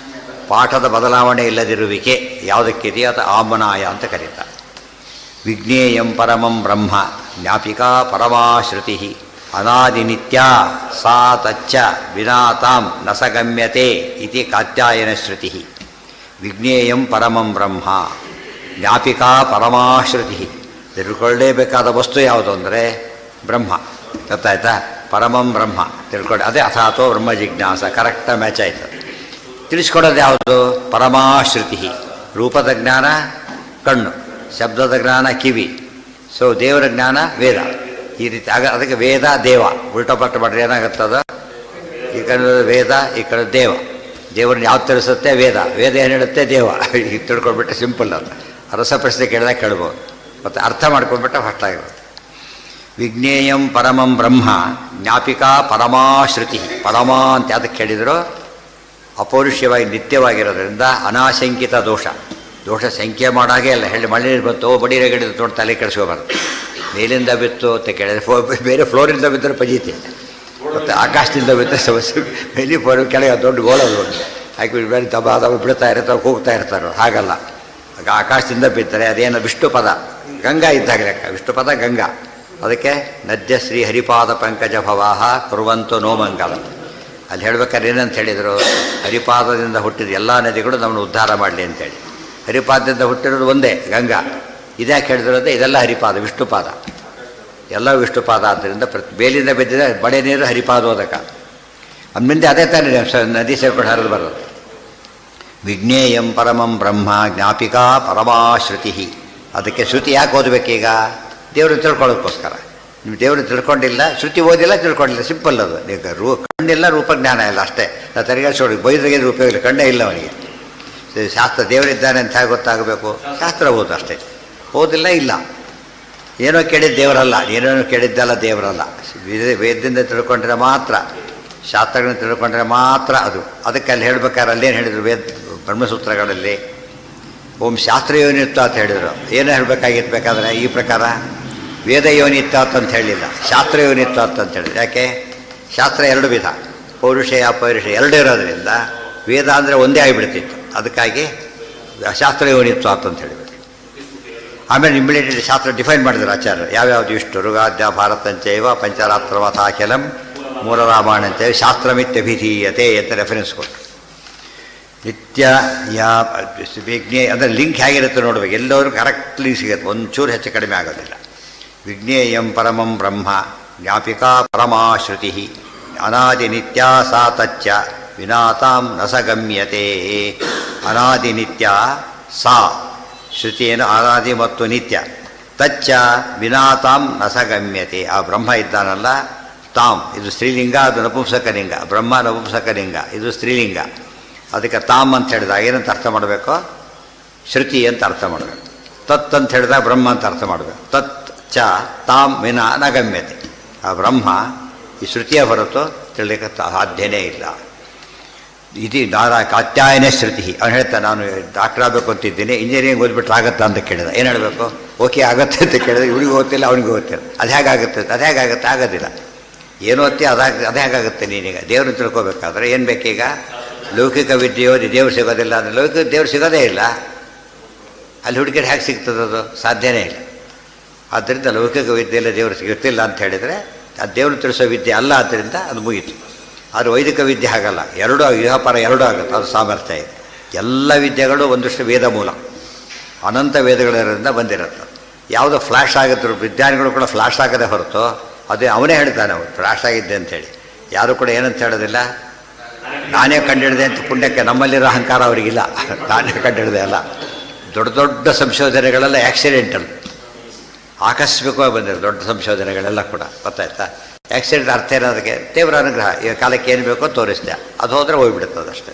ಪಾಠದ ಬದಲಾವಣೆ ಇಲ್ಲದಿರುವಿಕೆ ಯಾವುದಕ್ಕಿದೆಯೋ ಅದು ಆಮ್ನಾಯ ಅಂತ ಕರೀತಾರೆ. ವಿಜ್ಞೇಯಂ ಪರಮಂ ಬ್ರಹ್ಮ ಜ್ಞಾಪಿಕಾ ಪರಮಾಶ್ರುತಿ ಅನಾದಿ ನಿತ್ಯ ಸಾ ತಚ್ಚ ವಿನಾತಾಂ ನ ಸಗಮ್ಯತೆ ಇತಿ ಕಾತ್ಯಾಯನ ಶ್ರುತಿ. ವಿಜ್ಞೇಯಂ ಪರಮಂ ಬ್ರಹ್ಮ ಜ್ಞಾಪಿಕಾ ಪರಮಾಶ್ರುತಿ. ತಿಳ್ಕೊಳ್ಳೇಬೇಕಾದ ವಸ್ತು ಯಾವುದು ಅಂದರೆ ಬ್ರಹ್ಮ. ಗೊತ್ತಾಯ್ತಾ? ಪರಮಂ ಬ್ರಹ್ಮ ತಿಳ್ಕೊಳ್ಳಿ. ಅದೇ ಅಥಾತೋ ಬ್ರಹ್ಮ ಜಿಜ್ಞಾಸ, ಕರೆಕ್ಟಾಗಿ ಮ್ಯಾಚ್ ಆಯಿತು. ತಿಳಿಸ್ಕೊಡೋದು ಯಾವುದು? ಪರಮಾಶ್ರುತಿ. ರೂಪದ ಜ್ಞಾನ ಕಣ್ಣು, ಶಬ್ದದ ಜ್ಞಾನ ಕಿವಿ, ಸೊ ದೇವರ ಜ್ಞಾನ ವೇದ. ಈ ರೀತಿ ಅದಕ್ಕೆ ವೇದ ದೇವ ಉಲ್ಟಾ ಪಟ್ಟ ಮಾಡ್ರೆ ಏನಾಗುತ್ತದ? ಈ ಕಡೆ ವೇದ, ಈ ಕಡೆ ದೇವ. ದೇವರನ್ನ ಯಾವ್ದು ತಿಳಿಸುತ್ತೆ? ವೇದ. ವೇದ ಏನು ಹೇಳುತ್ತೆ? ದೇವ. ಈಗ ತಿಳ್ಕೊಳ್ಬಿಟ್ಟೆ ಸಿಂಪಲ್. ಅದು ರಸ ಪ್ರಶ್ನೆ ಕೇಳಿದಾಗ ಕೇಳ್ಬೋದು, ಮತ್ತು ಅರ್ಥ ಮಾಡ್ಕೊಂಡ್ಬಿಟ್ರೆ ಫಸ್ಟಾಗಿರುತ್ತೆ. ವಿಜ್ಞೇಯಂ ಪರಮಂ ಬ್ರಹ್ಮ ಜ್ಞಾಪಿಕಾ ಪರಮಾಶ್ರುತಿ. ಪರಮ ಅಂತ ಅದಕ್ಕೆ ಕೇಳಿದ್ರು ಅಪೌರುಷ್ಯವಾಗಿ ನಿತ್ಯವಾಗಿರೋದ್ರಿಂದ ಅನಾಶಂಕಿತ ದೋಷ. ದೋಷ ಸಂಖ್ಯೆ ಮಾಡಾಗೆ ಅಲ್ಲ. ಹೇಳಿ ಮಳೆ ಬಂತು, ಬಡೀರೆ ಗಿಡದ ತೋಟ ತಲೆ ಕೆಡಿಸ್ಕೋಬಾರ್ದು. ಮೇಲಿಂದ ಬಿತ್ತು ಅಂತ ಕೇಳಿದ್ರೆ ಬೇರೆ ಫ್ಲೋರಿಂದ ಬಿದ್ದರೆ ಪಜೀತಿ, ಮತ್ತು ಆಕಾಶದಿಂದ ಬಿದ್ದರೆ ಸಮಸ್ಯೆ. ಮೇಲಿ ಫ್ಲೋರ್ ಕೆಳಗೆ ದೊಡ್ಡ ಗೋಳದು ಹಾಕಿ ಬೇರೆ ದಬ ಬಿಡ್ತಾ ಇರ್ತಾರೆ, ಹೋಗ್ತಾ ಇರ್ತಾರೆ. ಹಾಗಲ್ಲ, ಆಕಾಶದಿಂದ ಬಿದ್ದರೆ ಅದೇನು ವಿಷ್ಣು ಪದ, ಗಂಗಾ ಇದ್ದಾಗ ಲೆಕ್ಕ. ವಿಷ್ಣು ಪದ ಗಂಗಾ. ಅದಕ್ಕೆ ನದ್ಯ ಶ್ರೀ ಹರಿಪಾದ ಪಂಕಜ ಭವಾಹ ಕುರುವಂತು ನೋಮಂಗಲ. ಅಲ್ಲಿ ಹೇಳ್ಬೇಕಾದ್ರೆ ಏನಂತ ಹೇಳಿದರು? ಹರಿಪಾದದಿಂದ ಹುಟ್ಟಿದ ಎಲ್ಲ ನದಿಗಳು ನಮ್ಮನ್ನು ಉದ್ಧಾರ ಮಾಡಲಿ ಅಂತೇಳಿ. ಹರಿಪಾದದಿಂದ ಹುಟ್ಟಿರೋದು ಒಂದೇ ಗಂಗಾ. ಇದ್ಯಾಕೆ ಹೇಳಿದಿರೋದು? ಇದೆಲ್ಲ ಹರಿಪಾದ, ವಿಷ್ಣುಪಾದ, ಎಲ್ಲ ವಿಷ್ಣುಪಾದ. ಆದ್ದರಿಂದ ಬೇಲಿಂದ ಬಿದ್ದಿದೆ ಬಡೆ ನೀರು ಹರಿಪಾದೋದಕ. ಅಂದ್ಮಿಂದೆ ಅದೇ ತಾನೇ ನದಿ ಸೇರ್ಕೊಂಡು ಹರಿದು ಬರೋದು. ವಿಜ್ಞೇಯಂ ಪರಮಂ ಬ್ರಹ್ಮ ಜ್ಞಾಪಿಕಾ ಪರಮಾಶ್ರುತಿ. ಅದಕ್ಕೆ ಶ್ರುತಿ ಯಾಕೆ ಓದಬೇಕೀಗ? ದೇವ್ರನ್ನ ತಿಳ್ಕೊಳ್ಳೋದಕ್ಕೋಸ್ಕರ. ನೀವು ದೇವ್ರನ್ನ ತಿಳ್ಕೊಂಡಿಲ್ಲ, ಶ್ರುತಿ ಓದಿಲ್ಲ, ತಿಳ್ಕೊಂಡಿಲ್ಲ, ಸಿಂಪಲ್ ಅದು. ಈಗ ಕಣ್ಣಿಲ್ಲ, ರೂಪಜ್ಞಾನ ಇಲ್ಲ, ಅಷ್ಟೇ. ನಾವು ತಲೆಗೆಡಿಸೋಡಿ ಬೈದ್ರಿಗೆ ಉಪಯೋಗ ಇಲ್ಲ, ಕಣ್ಣೇ ಇಲ್ಲ ಅವನಿಗೆ. ಶಾಸ್ತ್ರ ದೇವರಿದ್ದಾನೆ ಅಂತ ಹೇಗೆ ಗೊತ್ತಾಗಬೇಕು? ಶಾಸ್ತ್ರ ಓದು ಅಷ್ಟೇ. ಓದಿಲ್ಲ, ಇಲ್ಲ. ಏನೋ ಕೇಳಿದ್ದು ದೇವರಲ್ಲ, ಏನೇನೋ ಕೇಳಿದ್ದಲ್ಲ ದೇವರಲ್ಲ. ವೇದದಿಂದ ತಿಳ್ಕೊಂಡ್ರೆ ಮಾತ್ರ, ಶಾಸ್ತ್ರಗಳನ್ನ ತಿಳ್ಕೊಂಡ್ರೆ ಮಾತ್ರ ಅದು. ಅದಕ್ಕೆ ಅಲ್ಲಿ ಹೇಳ್ಬೇಕಾದ್ರೆ ಅಲ್ಲೇನು ಹೇಳಿದರು? ಬ್ರಹ್ಮಸೂತ್ರಗಳಲ್ಲಿ ಓಂ ಶಾಸ್ತ್ರ ಯೋನಿತ್ವ ಅಂತ ಹೇಳಿದರು. ಏನು ಹೇಳಬೇಕಾಗಿತ್ತು ಬೇಕಾದ್ರೆ? ಈ ಪ್ರಕಾರ ವೇದ ಯೋನಿತ್ವ ಅಂತ ಹೇಳಿಲ್ಲ, ಶಾಸ್ತ್ರ ಯೋನಿತ್ವ ಅಂತ ಹೇಳಿದ್ರು. ಯಾಕೆ? ಶಾಸ್ತ್ರ ಎರಡು ವಿಧ, ಪೌರುಷಯ ಅಪೌರುಷಯ ಎರಡೂ ಇರೋದ್ರಿಂದ ವೇದ ಅಂದರೆ ಒಂದೇ ಆಗಿಬಿಡ್ತಿತ್ತು. ಅದಕ್ಕಾಗಿ ಶಾಸ್ತ್ರ ಯೋನಿತ್ವ ಅಂತ ಹೇಳಿಬಿಟ್ಟು ಆಮೇಲೆ ಇಮಿಡಿಯೇಟ್ಲಿ ಶಾಸ್ತ್ರ ಡಿಫೈನ್ ಮಾಡಿದ್ರು ಆಚಾರ್ಯರು. ಯಾವ್ಯಾವುದು? ಇಷ್ಟು ಋಗಾದ್ಯ ಭಾರತಂಚೈವ ಪಂಚರಾತ್ರವಥಾಖಿಲಂ ಮೂರರಾಮಾಯಣಂಚೈವ ಶಾಸ್ತ್ರಮಿತ್ಯಭಿಧೀಯತೆ ಅಂತ ರೆಫರೆನ್ಸ್ ಕೊಟ್ಟರು. ನಿತ್ಯ ವಿಜ್ಞೇ ಅಂದರೆ ಲಿಂಕ್ ಹೇಗಿರುತ್ತೆ ನೋಡ್ಬೇಕು. ಎಲ್ಲರೂ ಕರೆಕ್ಟ್ಲಿ ಸಿಗುತ್ತೆ, ಒಂಚೂರು ಹೆಚ್ಚು ಕಡಿಮೆ ಆಗೋದಿಲ್ಲ. ವಿಜ್ಞೇಯಂ ಪರಮಂ ಬ್ರಹ್ಮ ಜ್ಞಾಪಿಕಾ ಪರಮಾಶ್ರುತಿ ಅನಾದಿ ನಿತ್ಯ ಸಾ ತಚ್ಚ ವಿನಾತಾಂ ನ ಸ ಗಮ್ಯತೆ. ಅನಾದಿ ನಿತ್ಯ ಸಾ ಶ್ರುತಿಯನ್ನು ಅನಾದಿ ಮತ್ತು ನಿತ್ಯ. ತಚ್ಚ ವಿನಾತಾಂ ನ ಸ ಗಮ್ಯತೆ. ಆ ಬ್ರಹ್ಮ ಇದ್ದಾನಲ್ಲ ತಾಮ್, ಇದು ಸ್ತ್ರೀಲಿಂಗ, ಅದು ನಪುಂಸಕಲಿಂಗ. ಬ್ರಹ್ಮ ನಪುಂಸಕಲಿಂಗ, ಇದು ಸ್ತ್ರೀಲಿಂಗ. ಅದಕ್ಕೆ ತಾಮ್ ಅಂತ ಹೇಳಿದಾಗ ಏನಂತ ಅರ್ಥ ಮಾಡಬೇಕು? ಶ್ರುತಿ ಅಂತ ಅರ್ಥ ಮಾಡಬೇಕು. ತತ್ ಅಂತ ಹೇಳಿದಾಗ ಬ್ರಹ್ಮ ಅಂತ ಅರ್ಥ ಮಾಡಬೇಕು. ತತ್ ಚ ತಾಮ್ ವಿನಾ ನ ಗಮ್ಯತೆ. ಆ ಬ್ರಹ್ಮ ಈ ಶ್ರುತಿಯ ಹೊರತು ತಿಳಿಲಿಕ್ಕೆ ಸಾಧ್ಯನೇ ಇಲ್ಲ. ಇದು ಕಾತ್ಯಾಯನೇ ಶ್ರುತಿ. ಅವನು ಹೇಳ್ತಾನೆ, ನಾನು ಡಾಕ್ಟರ್ ಆಗಬೇಕು ಅಂತಿದ್ದೀನಿ, ಇಂಜಿನಿಯರಿಂಗ್ ಓದ್ಬಿಟ್ರೆ ಆಗುತ್ತಾ ಅಂತ ಕೇಳಿದ. ಏನು ಹೇಳಬೇಕು? ಓಕೆ ಆಗುತ್ತೆ ಅಂತ ಕೇಳಿದ್ರೆ ಇವನಿಗೆ ಓದ್ತಿಲ್ಲ, ಅವನಿಗೆ ಓದ್ತಿಲ್ಲ. ಅದು ಹೇಗಾಗುತ್ತೆ? ಆಗೋದಿಲ್ಲ. ಏನು ಓದ್ತಿ ಅದು ಹೇಗಾಗುತ್ತೆ? ನೀನೀಗ ದೇವ್ರನ್ನ ತಿಳ್ಕೊಬೇಕಾದ್ರೆ ಏನು ಬೇಕೀಗ? ಲೌಕಿಕ ವಿದ್ಯೆಯೋ ದೇವ್ರು ಸಿಗೋದಿಲ್ಲ ಅಂದರೆ ಲೌಕಿಕ ದೇವ್ರು ಸಿಗೋದೇ ಇಲ್ಲ. ಅಲ್ಲಿ ಹುಡುಗಿರು ಹೇಗೆ ಸಿಗ್ತದದು? ಸಾಧ್ಯನೇ ಇಲ್ಲ. ಆದ್ದರಿಂದ ಲೌಕಿಕ ವಿದ್ಯೆಯಲ್ಲ ದೇವರು ಸಿಗುತ್ತಿಲ್ಲ ಅಂತ ಹೇಳಿದರೆ ಅದು ದೇವ್ರನ್ನ ತಿಳಿಸೋ ವಿದ್ಯೆ ಅಲ್ಲ. ಆದ್ದರಿಂದ ಅದು ಮುಗೀತು. ಆದರೆ ವೈದಿಕ ವಿದ್ಯೆ ಹಾಗಲ್ಲ, ಎರಡೂ ಇಹಪರ ಎರಡೂ ಆಗುತ್ತೆ. ಅದು ಸಾಮರ್ಥ್ಯ ಇದೆ. ಎಲ್ಲ ವಿದ್ಯೆಗಳು ಒಂದಷ್ಟು ವೇದ ಮೂಲ, ಅನಂತ ವೇದಗಳಿಂದ ಬಂದಿರುತ್ತೆ. ಯಾವುದೋ ಫ್ಲ್ಯಾಶ್ ಆಗುತ್ತೆ, ವಿಜ್ಞಾನಿಗಳು ಕೂಡ ಫ್ಲ್ಯಾಶ್ ಆಗದೆ ಹೊರತು ಅದೇ ಅವನೇ ಹೇಳ್ತಾನೆ, ಅವನು ಫ್ಲ್ಯಾಶ್ ಆಗಿದ್ದೆ ಅಂತೇಳಿ. ಯಾರು ಕೂಡ ಏನಂತ ಹೇಳೋದಿಲ್ಲ, ನಾನೇ ಕಂಡಿಡಿದೆ ಅಂತ. ಪುಣ್ಯಕ್ಕೆ ನಮ್ಮಲ್ಲಿರೋ ಅಹಂಕಾರ ಅವರಿಗಿಲ್ಲ. ನಾನೇ ಕಂಡಿಡಿದೆ ಅಲ್ಲ. ದೊಡ್ಡ ದೊಡ್ಡ ಸಂಶೋಧನೆಗಳೆಲ್ಲ ಆಕ್ಸಿಡೆಂಟಲ್, ಆಕಸ್ಮಿಕವಾಗಿ ಬಂದಿದೆ. ದೊಡ್ಡ ಸಂಶೋಧನೆಗಳೆಲ್ಲ ಕೂಡ ಗೊತ್ತಾಯ್ತಾ? ಆಕ್ಸಿಡೆಂಟ್ ಅರ್ಥ ಇರೋದಕ್ಕೆ ದೇವರ ಅನುಗ್ರಹ. ಈ ಕಾಲಕ್ಕೆ ಏನು ಬೇಕೋ ತೋರಿಸಿದೆ, ಅದು ಹೋದರೆ ಹೋಗ್ಬಿಡುತ್ತದೆ ಅಷ್ಟೇ.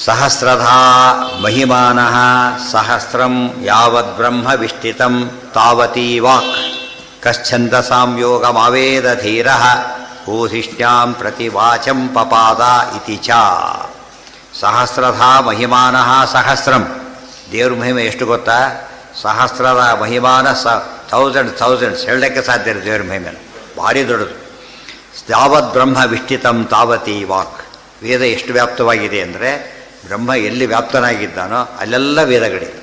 ಸಹಸ್ರಧಾ ಮಹಿಮಾನಃ ಸಹಸ್ರಂ ಯಾವದ್ ಬ್ರಹ್ಮ ವಿಷ್ಟಿತಂ ತಾವತೀ ವಾಕ್ ಕಶ್ಚಂದಸಾಂ ಯೋಗಮಾವೇದ ಧೀರಃ ಊಧಿಷ್ಟ್ಯಾಂ ಪ್ರತಿ ವಾಚಂ ಪಪಾದ ಇತಿ ಚ. ಸಹಸ್ರಧಾ ಮಹಿಮಾನಃ ಸಹಸ್ರಂ. ದೇವ್ರ ಮಹಿಮೆ ಎಷ್ಟು ಗೊತ್ತಾ? ಸಹಸ್ರದ ಮಹಿಮಾನ ಥೌಸಂಡ್ಸ್ ಹೇಳಲಿಕ್ಕೆ ಸಾಧ್ಯ ಇಲ್ಲ. ದೇವ್ರ ಮಹಿಮೆನ ಭಾರಿ ದೊಡ್ಡದು. ಯಾವತ್ ಬ್ರಹ್ಮ ವಿಷ್ಟಿತಂ ತಾವತಿ ವಾಕ್. ವೇದ ಎಷ್ಟು ವ್ಯಾಪ್ತವಾಗಿದೆ ಅಂದರೆ, ಬ್ರಹ್ಮ ಎಲ್ಲಿ ವ್ಯಾಪ್ತನಾಗಿದ್ದಾನೋ ಅಲ್ಲೆಲ್ಲ ವೇದಗಳಿವೆ.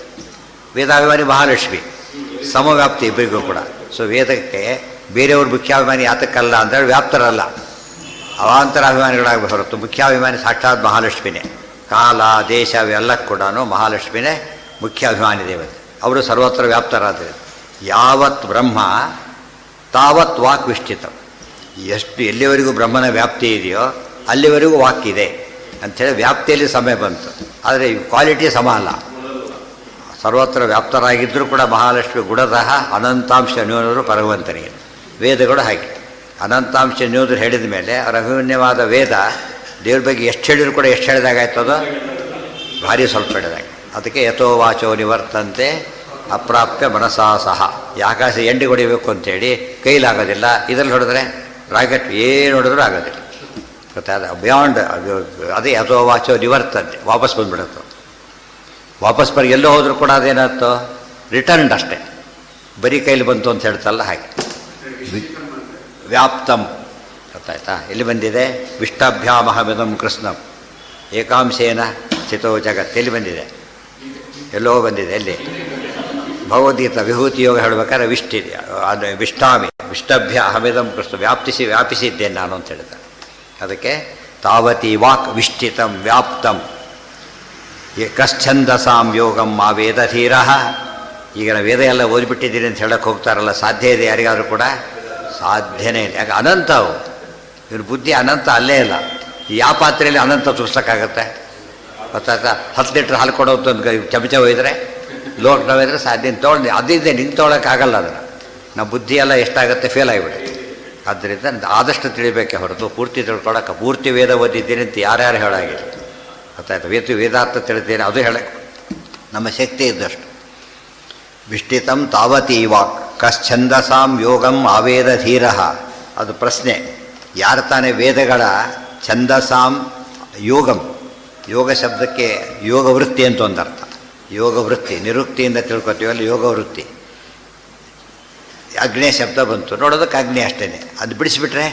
ವೇದಾಭಿಮಾನಿ ಮಹಾಲಕ್ಷ್ಮಿ ಸಮವ್ಯಾಪ್ತಿ ಇಬ್ಬರಿಗೂ ಕೂಡ. ಸೊ ವೇದಕ್ಕೆ ಬೇರೆಯವ್ರ ಮುಖ್ಯಾಭಿಮಾನಿ ಯಾತಕ್ಕಲ್ಲ ಅಂದರೆ ವ್ಯಾಪ್ತರಲ್ಲ, ಅವಾಂತರಾಭಿಮಾನಿಗಳಾಗಿ ಹೊರತು ಮುಖ್ಯಾಭಿಮಾನಿ ಸಾಕ್ಷಾತ್ ಮಹಾಲಕ್ಷ್ಮಿನೇ. ಕಾಲ ದೇಶ ಅವೆಲ್ಲ ಕೂಡ ಮಹಾಲಕ್ಷ್ಮಿನೇ ಮುಖ್ಯ ಅಭಿಮಾನಿ ದೇವತೆ. ಅವರು ಸರ್ವತ್ರ ವ್ಯಾಪ್ತರಾದರೆ ಯಾವತ್ ಬ್ರಹ್ಮ ತಾವತ್ ವಾಕ್ ವಿಷ್ಟಿತ. ಎಷ್ಟು ಎಲ್ಲಿವರೆಗೂ ಬ್ರಹ್ಮನ ವ್ಯಾಪ್ತಿ ಇದೆಯೋ ಅಲ್ಲಿವರೆಗೂ ವಾಕ್ಕಿದೆ ಅಂಥೇಳಿ ವ್ಯಾಪ್ತಿಯಲ್ಲಿ ಸಮಯ ಬಂತು. ಆದರೆ ಕ್ವಾಲಿಟಿ ಸಮ ಅಲ್ಲ. ಸರ್ವತ್ರ ವ್ಯಾಪ್ತರಾಗಿದ್ದರೂ ಕೂಡ ಮಹಾಲಕ್ಷ್ಮಿ ಗುಣತಃ ಅನಂತಾಂಶ ನ್ಯೂನರು ಭಗವಂತನಿಗೆ. ವೇದಗಳು ಹಾಗೆ ಅನಂತಾಂಶ ನ್ಯೂನರು ಹೇಳಿದ ಮೇಲೆ ಅವರ ಅಭಿಮನ್ಯವಾದ ವೇದ ದೇವ್ರ ಬಗ್ಗೆ ಎಷ್ಟು ಹೇಳಿದ್ರು ಕೂಡ ಎಷ್ಟು ಹೇಳಿದಾಗಾಯ್ತದೋ ಭಾರಿ ಸ್ವಲ್ಪ ಹೇಳಿದಾಗ. ಅದಕ್ಕೆ ಯಥೋ ವಾಚೋ ನಿವರ್ತಂತೆ ಅಪ್ರಾಪ್ಯ ಮನಸಾ ಸಹ. ಆಕಾಶ ಎಂಡಿ ಹೊಡಿಬೇಕು ಅಂತೇಳಿ ಕೈಲಾಗೋದಿಲ್ಲ. ಇದರಲ್ಲಿ ಹೊಡೆದ್ರೆ ರಾಕೆಟ್ ಏನು ಹೊಡೆದ್ರೂ ಆಗೋದಿಲ್ಲ. ಗೊತ್ತಾದ ಬಿಯಾಂಡ್ ಅದೇ ಯಥೋ ವಾಚೋ ನಿವರ್ತಂತೆ, ವಾಪಸ್ ಬಂದುಬಿಡುತ್ತೆ. ವಾಪಸ್ ಬರೀ ಎಲ್ಲೋ ಹೋದರೂ ಕೂಡ ಅದೇನಾಯ್ತು? ರಿಟರ್ನ್ಡ್ ಅಷ್ಟೇ. ಬರೀ ಕೈಲಿ ಬಂತು ಅಂತ ಹೇಳ್ತಲ್ಲ ಹಾಗೆ. ವ್ಯಾಪ್ತಂ ಗೊತ್ತಾಯ್ತಾ? ಎಲ್ಲಿ ಬಂದಿದೆ? ವಿಷ್ಟಾಭ್ಯಾಮಹಮಿದಂ ಕೃಷ್ಣಂ ಏಕಾಂಶೇನ ಸ್ಥಿತೋ ಜಗತ್. ಎಲ್ಲಿ ಬಂದಿದೆ? ಎಲ್ಲೋ ಬಂದಿದೆ. ಎಲ್ಲಿ? ಭಗವದ್ಗೀತಾ ವಿಭೂತಿ ಯೋಗ ಹೇಳಬೇಕಾದ್ರೆ ವಿಷ್ಟಿದೆ. ಅದು ವಿಷ್ಟಾಮಿ ವಿಷ್ಟಭ್ಯ ಅಹಮಿದಂ ಕೃಷ್ಣ. ವ್ಯಾಪಿಸಿದ್ದೇನೆ ನಾನು ಅಂತ ಹೇಳ್ತಾರೆ. ಅದಕ್ಕೆ ತಾವತಿ ವಾಕ್ ವಿಷ್ಟಿತಂ ವ್ಯಾಪ್ತಂ ಕಶ್ಚಂದಸಾಂ ಯೋಗಂ ಆ ವೇದ ಧೀರ. ಈಗ ವೇದ ಎಲ್ಲ ಓದಿಬಿಟ್ಟಿದ್ದೀನಿ ಅಂತ ಹೇಳಕ್ಕೆ ಹೋಗ್ತಾರಲ್ಲ, ಸಾಧ್ಯ ಇದೆ ಯಾರಿಗಾದರೂ ಕೂಡ? ಸಾಧ್ಯನೇ ಇಲ್ಲ. ಯಾಕೆ? ಅನಂತ ಅವು. ಇವ್ರ ಬುದ್ಧಿ ಅನಂತ ಅಲ್ಲೇ ಇಲ್ಲ. ಯಾವ ಪಾತ್ರೆಯಲ್ಲಿ ಅನಂತ ತೋರಿಸ್ಲಿಕ್ಕಾಗತ್ತೆ? ಗೊತ್ತಾಯ್ತಾ? 10 ಲೀಟ್ರ್ ಹಾಲು ಕೊಡೋದು ಒಂದು ಚಮಚ ಒಯ್ದರೆ ಲೋಟ್ ನೋವಿದ್ರೆ ಸಾಧ್ಯ ತೊಗೊಂಡು ಅದಿದೆ. ನಿಂಗೆ ತೊಗೊಳಕ್ಕಾಗಲ್ಲ ಅದನ್ನು. ನಮ್ಮ ಬುದ್ಧಿ ಎಲ್ಲ ಎಷ್ಟಾಗುತ್ತೆ? ಫೇಲ್ ಆಗಿಬಿಡುತ್ತೆ. ಆದ್ದರಿಂದ ಆದಷ್ಟು ತಿಳಿಬೇಕೆ ಹೊರತು ಪೂರ್ತಿ ತಿಳ್ಕೊಳಕ್ಕೆ ಪೂರ್ತಿ ವೇದ ಓದಿದ್ದೀನಿ ಅಂತ ಯಾರ್ಯಾರು ಹೇಳಾಗಿಲ್ಲ. ಗೊತ್ತಾಯ್ತು? ವೇದಾರ್ಥ ತಿಳಿದೇನೆ ಅದು ಹೇಳಕ್ಕೆ ನಮ್ಮ ಶಕ್ತಿ ಇದ್ದಷ್ಟು. ವಿಷ್ಟಿತಂ ತಾವತಿ ವಾಕ್ ಕಶ್ಚಂದಸಾಂ ಯೋಗಂ ಆವೇದ ಧೀರ. ಅದು ಪ್ರಶ್ನೆ. ಯಾರು ತಾನೇ ವೇದಗಳ ಛಂದಸಾಂ ಯೋಗಂ, ಯೋಗ ಶಬ್ದಕ್ಕೆ ಯೋಗ ವೃತ್ತಿ ಅಂತ ಒಂದು ಅರ್ಥ. ಯೋಗ ವೃತ್ತಿ ನಿರುಕ್ತಿಯಿಂದ ತಿಳ್ಕೊತೀವಲ್ಲ, ಯೋಗ ವೃತ್ತಿ. ಅಗ್ನೇ ಶಬ್ದ ಬಂತು, ನೋಡೋದಕ್ಕೆ ಅಗ್ನಿ ಅಷ್ಟೇ. ಅದು ಬಿಡಿಸಿಬಿಟ್ರೆ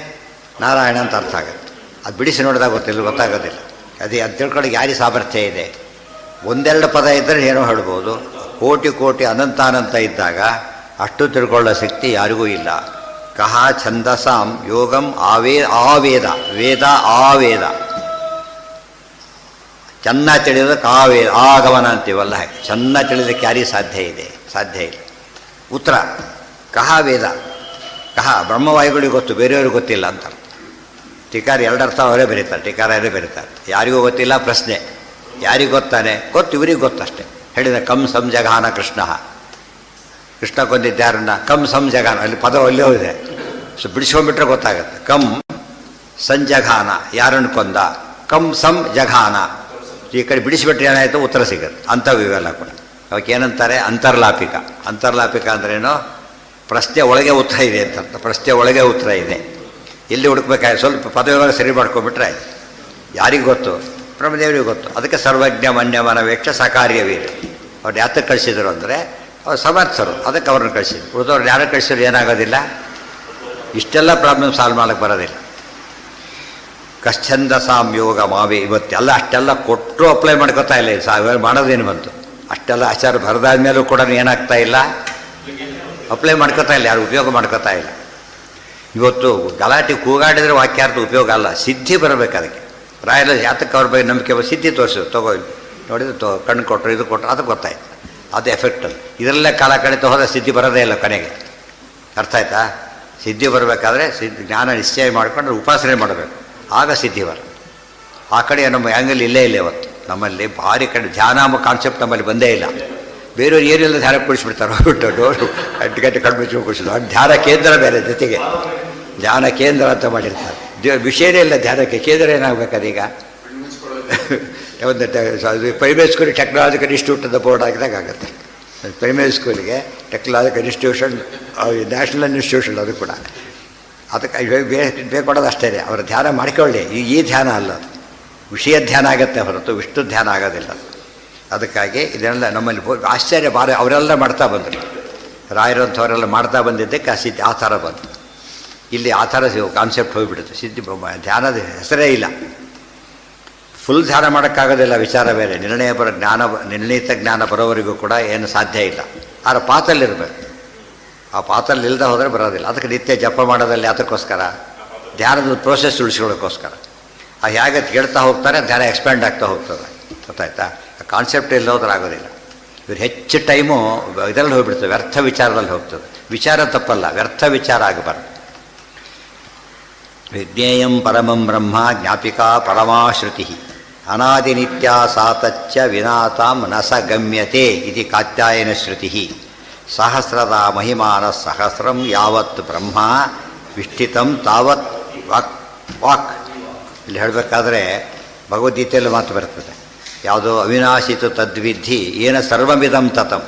ನಾರಾಯಣ ಅಂತ ಅರ್ಥ ಆಗುತ್ತೆ. ಅದು ಬಿಡಿಸಿ ನೋಡಿದಾಗ ಗೊತ್ತಾಗೋದಿಲ್ಲ. ಅದು ತಿಳ್ಕೊಳ್ಳೋಕೆ ಯಾರಿಗೆ ಸಾಮರ್ಥ್ಯ ಇದೆ? ಒಂದೆರಡು ಪದ ಇದ್ದರೆ ಏನೋ ಹೇಳ್ಬೋದು. ಕೋಟಿ ಕೋಟಿ ಅನಂತ ಇದ್ದಾಗ ಅಷ್ಟು ತಿಳ್ಕೊಳ್ಳೋ ಶಕ್ತಿ ಯಾರಿಗೂ ಇಲ್ಲ. ಕಹ ಛಂದಸಾಂ ಯೋಗಂ ಆವೇದ ವೇದ ಆವೇದ. ಚೆನ್ನಾಗಿ ತಿಳಿಯೋದಕ್ಕೆ ಆವೇದ ಆಗಮನ ಅಂತೀವಲ್ಲ ಹಾಗೆ. ಚೆನ್ನಾಗಿ ತಿಳಿಯೋದಕ್ಕೆ ಯಾರಿಗೆ ಸಾಧ್ಯ ಇದೆ? ಸಾಧ್ಯ ಇಲ್ಲ. ಉತ್ತರ ಕಹ ವೇದ. ಕಹ ಬ್ರಹ್ಮವಾಯುಗಳಿಗೆ ಗೊತ್ತು, ಬೇರೆಯವ್ರಿಗೆ ಗೊತ್ತಿಲ್ಲ ಅಂತ. ಟೀಕಾರ ಎರಡರ್ಥ ಅವರೇ ಬರೀತಾರೆ, ಟೀಕಾರರೇ ಬರೀತಾರೆ. ಯಾರಿಗೂ ಗೊತ್ತಿಲ್ಲ ಪ್ರಶ್ನೆ, ಯಾರಿಗೂ ಗೊತ್ತಾನೆ ಗೊತ್ತು, ಇವರಿಗೆ ಗೊತ್ತಷ್ಟೇ. ಹೇಳಿದ ಕಂ ಸಂಜಗಾನ ಕೃಷ್ಣ, ಕೃಷ್ಣ ಕೊಂದಿದ್ದಾರನ್ನ ಕಂ ಸಂಜಗಾನ, ಅಲ್ಲಿ ಪದ ಅಲ್ಲೇ ಇದೆ. ಸೊ ಬಿಡಿಸ್ಕೊಂಡ್ಬಿಟ್ರೆ ಗೊತ್ತಾಗುತ್ತೆ. ಕಂ ಸಂಜಗಾನ, ಯಾರನ್ನು ಕೊಂದ, ಕಂ ಸಂ ಜಘಾನ, ಈ ಕಡೆ ಬಿಡಿಸಿಬಿಟ್ರೆ ಏನಾಯಿತು ಉತ್ತರ ಸಿಗುತ್ತೆ. ಅಂಥವು ಇವೆಲ್ಲ ಕೂಡ ಅವಕ್ಕೆ ಏನಂತಾರೆ ಅಂತರ್ಲಾಪಿಕ. ಅಂತರ್ಲಾಪಿಕ ಅಂದ್ರೇನು, ಪ್ರಶ್ನೆ ಒಳಗೆ ಉತ್ತರ ಇದೆ ಅಂತ, ಪ್ರಶ್ನೆ ಒಳಗೆ ಉತ್ತರ ಇದೆ. ಎಲ್ಲಿ ಹುಡುಕ್ಬೇಕಾದ್ರೆ ಸ್ವಲ್ಪ ಪದವಿಗಳು ಸರಿ ಮಾಡ್ಕೊಂಡ್ಬಿಟ್ರೆ ಆಯ್ತು. ಯಾರಿಗೆ ಗೊತ್ತು, ಬ್ರಹ್ಮದೇವರಿಗೆ ಗೊತ್ತು. ಅದಕ್ಕೆ ಸರ್ವಜ್ಞ ಮನ್ಯಮನ ವೇಕ್ಷ ಸಕಾರ್ಯವೀರು. ಅವ್ರು ಯಾತಕ್ಕೆ ಕಳಿಸಿದ್ರು ಅಂದರೆ ಅವ್ರು ಸಮರ್ಥರು, ಅದಕ್ಕೆ ಅವ್ರನ್ನ ಕಳಿಸಿದ್ರು. ಉಳಿದವ್ರು ಯಾರು ಕಳಿಸಿದ್ರು ಏನಾಗೋದಿಲ್ಲ, ಇಷ್ಟೆಲ್ಲ ಪ್ರಾಬ್ಲಮ್ ಸಾಲ್ವ್ ಮಾಡೋಕ್ಕೆ ಬರೋದಿಲ್ಲ. ಕಶ್ಚಂದಸಾಂ ಯೋಗ ಮಾವೇ, ಇವತ್ತೆಲ್ಲ ಅಷ್ಟೆಲ್ಲ ಕೊಟ್ಟರು ಅಪ್ಲೈ ಮಾಡ್ಕೋತಾ ಇಲ್ಲ. ಮಾಡೋದೇನು ಬಂತು, ಅಷ್ಟೆಲ್ಲ ಆಚಾರ ಬರೆದಾದ ಮೇಲೂ ಕೂಡ ಏನಾಗ್ತಾ ಇಲ್ಲ, ಅಪ್ಲೈ ಮಾಡ್ಕೋತಾ ಇಲ್ಲ, ಯಾರು ಉಪಯೋಗ ಮಾಡ್ಕೋತಾ ಇಲ್ಲ. ಇವತ್ತು ಗಲಾಟೆ ಕೂಗಾಡಿದ್ರೆ ವಾಕ್ಯಾರ್ಥ ಉಪಯೋಗ ಅಲ್ಲ, ಸಿದ್ಧಿ ಬರಬೇಕು ಅದಕ್ಕೆ. ರಾಯರ ಯಾತಕ್ಕೆ ಅವ್ರ ಬಗ್ಗೆ ನಂಬಿಕೆ ಸಿದ್ಧಿ ತೋರಿಸಿದ್ರು, ತಗೋ ನೋಡಿದ್ರೆ ಕಣ್ಣು ಕೊಟ್ಟರು, ಇದು ಕೊಟ್ಟರು, ಅದು ಗೊತ್ತಾಯ್ತು, ಅದು ಎಫೆಕ್ಟ್. ಅದು ಇದರಲ್ಲೇ ಕಾಲ ಕಳೀತಾ ಹೋದ ಸಿದ್ಧಿ ಬರೋದೇ ಇಲ್ಲ ಕೊನೆಗೆ. ಅರ್ಥ ಆಯ್ತಾ? ಸಿದ್ಧಿ ಬರಬೇಕಾದ್ರೆ ಜ್ಞಾನ ನಿಶ್ಚಯ ಮಾಡ್ಕೊಂಡು ಉಪಾಸನೆ ಮಾಡಬೇಕು, ಆಗ ಸಿದ್ಧಿ ಬರ. ಆ ಕಡೆ ನಮ್ಮ ಆ್ಯಂಗಲ್ ಇಲ್ಲೇ ಇಲ್ಲ ಇವತ್ತು ನಮ್ಮಲ್ಲಿ. ಭಾರಿ ಕಡೆ ಧ್ಯಾನ ಎಂಬ ಕಾನ್ಸೆಪ್ಟ್ ನಮ್ಮಲ್ಲಿ ಬಂದೇ ಇಲ್ಲ. ಬೇರೆಯವ್ರು ಏನೆಲ್ಲ ಧ್ಯಾನ ಕುಡಿಸ್ಬಿಡ್ತಾರೆ, ಹೋಗ್ಬಿಟ್ಟು ಡೋರು ಗಂಟೆ ಕಣ್ಣು ಮುಚ್ಚಿ ಕುಡಿಸೋದು. ಅದು ಧ್ಯಾನ ಕೇಂದ್ರ ಬೇರೆ, ಜೊತೆಗೆ ಧ್ಯಾನ ಕೇಂದ್ರ ಅಂತ ಮಾಡಿರ್ತಾರೆ. ವಿಷಯನೇ ಇಲ್ಲ ಧ್ಯಾನಕ್ಕೆ, ಕೇಂದ್ರ ಏನಾಗಬೇಕದೀಗ? ಒಂದು ಪ್ರೈಮರಿ ಸ್ಕೂಲ್ ಟೆಕ್ನಾಲಜಿಕಲ್ ಇನ್ಸ್ಟಿಟ್ಯೂಟ್ ಅಂತ ಬೋರ್ಡ್ ಹಾಕಿದಾಗ ಆಗುತ್ತೆ. ಪ್ರೈಮರಿ ಸ್ಕೂಲಿಗೆ ಟೆಕ್ನಾಲಜಿಕಲ್ ಇನ್ಸ್ಟಿಟ್ಯೂಷನ್, ನ್ಯಾಷನಲ್ ಇನ್ಸ್ಟಿಟ್ಯೂಷನ್, ಅದು ಕೂಡ ಅದಕ್ಕೆ ಬೇಕೊಡೋದು ಅಷ್ಟೇ. ಅವರ ಧ್ಯಾನ ಮಾಡ್ಕೊಳ್ಳಿ. ಈ ಧ್ಯಾನ ಅಲ್ಲ, ವಿಷಯ ಧ್ಯಾನ ಆಗುತ್ತೆ ಹೊರತು ವಿಷ್ಣು ಧ್ಯಾನ ಆಗೋದಿಲ್ಲ. ಅದಕ್ಕಾಗಿ ಇದನ್ನೆಲ್ಲ ನಮ್ಮಲ್ಲಿ ಆಶ್ಚರ್ಯ ಭಾರಿ ಅವರೆಲ್ಲ ಮಾಡ್ತಾ ಬಂದರು. ರಾಯರಂಥವರೆಲ್ಲ ಮಾಡ್ತಾ ಬಂದಿದ್ದಕ್ಕೆ ಆ ಸಿದ್ಧಿ ಆ ಥರ ಬಂತು. ಇಲ್ಲಿ ಆ ಥರ ಕಾನ್ಸೆಪ್ಟ್ ಹೋಗಿಬಿಡುತ್ತೆ. ಸಿದ್ಧಿ ಧ್ಯಾನದ ಹೆಸರೇ ಇಲ್ಲ. ಫುಲ್ ಧ್ಯಾನ ಮಾಡೋಕ್ಕಾಗೋದಿಲ್ಲ, ವಿಚಾರ ಬೇರೆ. ನಿರ್ಣೀತ ಜ್ಞಾನ ಬರೋವರೆಗೂ ಕೂಡ ಏನು ಸಾಧ್ಯ ಇಲ್ಲ. ಆದರೆ ಪಾತಲ್ಲಿರಬೇಕು. ಆ ಪಾತಲ್ಲಿ ಇಲ್ಲದೆ ಹೋದರೆ ಬರೋದಿಲ್ಲ. ಅದಕ್ಕೆ ನಿತ್ಯ ಜಪ ಮಾಡೋದಲ್ಲಿ ಅದಕ್ಕೋಸ್ಕರ ಧ್ಯಾನದ ಪ್ರೋಸೆಸ್ ಉಳಿಸ್ಕೊಳ್ಳೋಕ್ಕೋಸ್ಕರ. ಆ ಹೇಗೆ ಕೇಳ್ತಾ ಹೋಗ್ತಾರೆ, ಧ್ಯಾನ ಎಕ್ಸ್ಪ್ಯಾಂಡ್ ಆಗ್ತಾ ಹೋಗ್ತದೆ. ಗೊತ್ತಾಯ್ತಾ? ಕಾನ್ಸೆಪ್ಟ್ ಇಲ್ಲೋದ್ರೆ ಆಗೋದಿಲ್ಲ. ಇವ್ರು ಹೆಚ್ಚು ಟೈಮು ಇದರಲ್ಲಿ ಹೋಗ್ಬಿಡ್ತದೆ, ವ್ಯರ್ಥ ವಿಚಾರದಲ್ಲಿ ಹೋಗ್ತದೆ. ವಿಚಾರ ತಪ್ಪಲ್ಲ, ವ್ಯರ್ಥ ವಿಚಾರ ಆಗಬಾರ್ದು. ವಿಜ್ಞೇಯಂ ಪರಮಂ ಬ್ರಹ್ಮ ಜ್ಞಾಪಿಕಾ ಪರಮಾಶ್ರುತಿ ಅನಾದಿನಿತ್ಯ ಸಾತಚ್ಚ ವಿನಾತಾಂ ನ ಸ ಗಮ್ಯತೆ ಇತಿ ಕಾತ್ಯಾಯನ ಶ್ರುತಿ. ಸಹಸ್ರದ ಮಹಿಮಾನ ಸಹಸ್ರಂ ಯಾವತ್ ಬ್ರಹ್ಮ ವಿಷ್ಠಿತಂ ತಾವತ್ ವಾಕ್ ವಾಕ್. ಇಲ್ಲಿ ಹೇಳಬೇಕಾದ್ರೆ ಭಗವದ್ಗೀತೆಯಲ್ಲಿ ಮಾತು ಬರ್ತದೆ. ಯಾವುದೋ ಅವಿನಾಶಿತು ತದ್ವಿಧಿ ಏನ ಸರ್ವಮಿದಂ ತತಂ.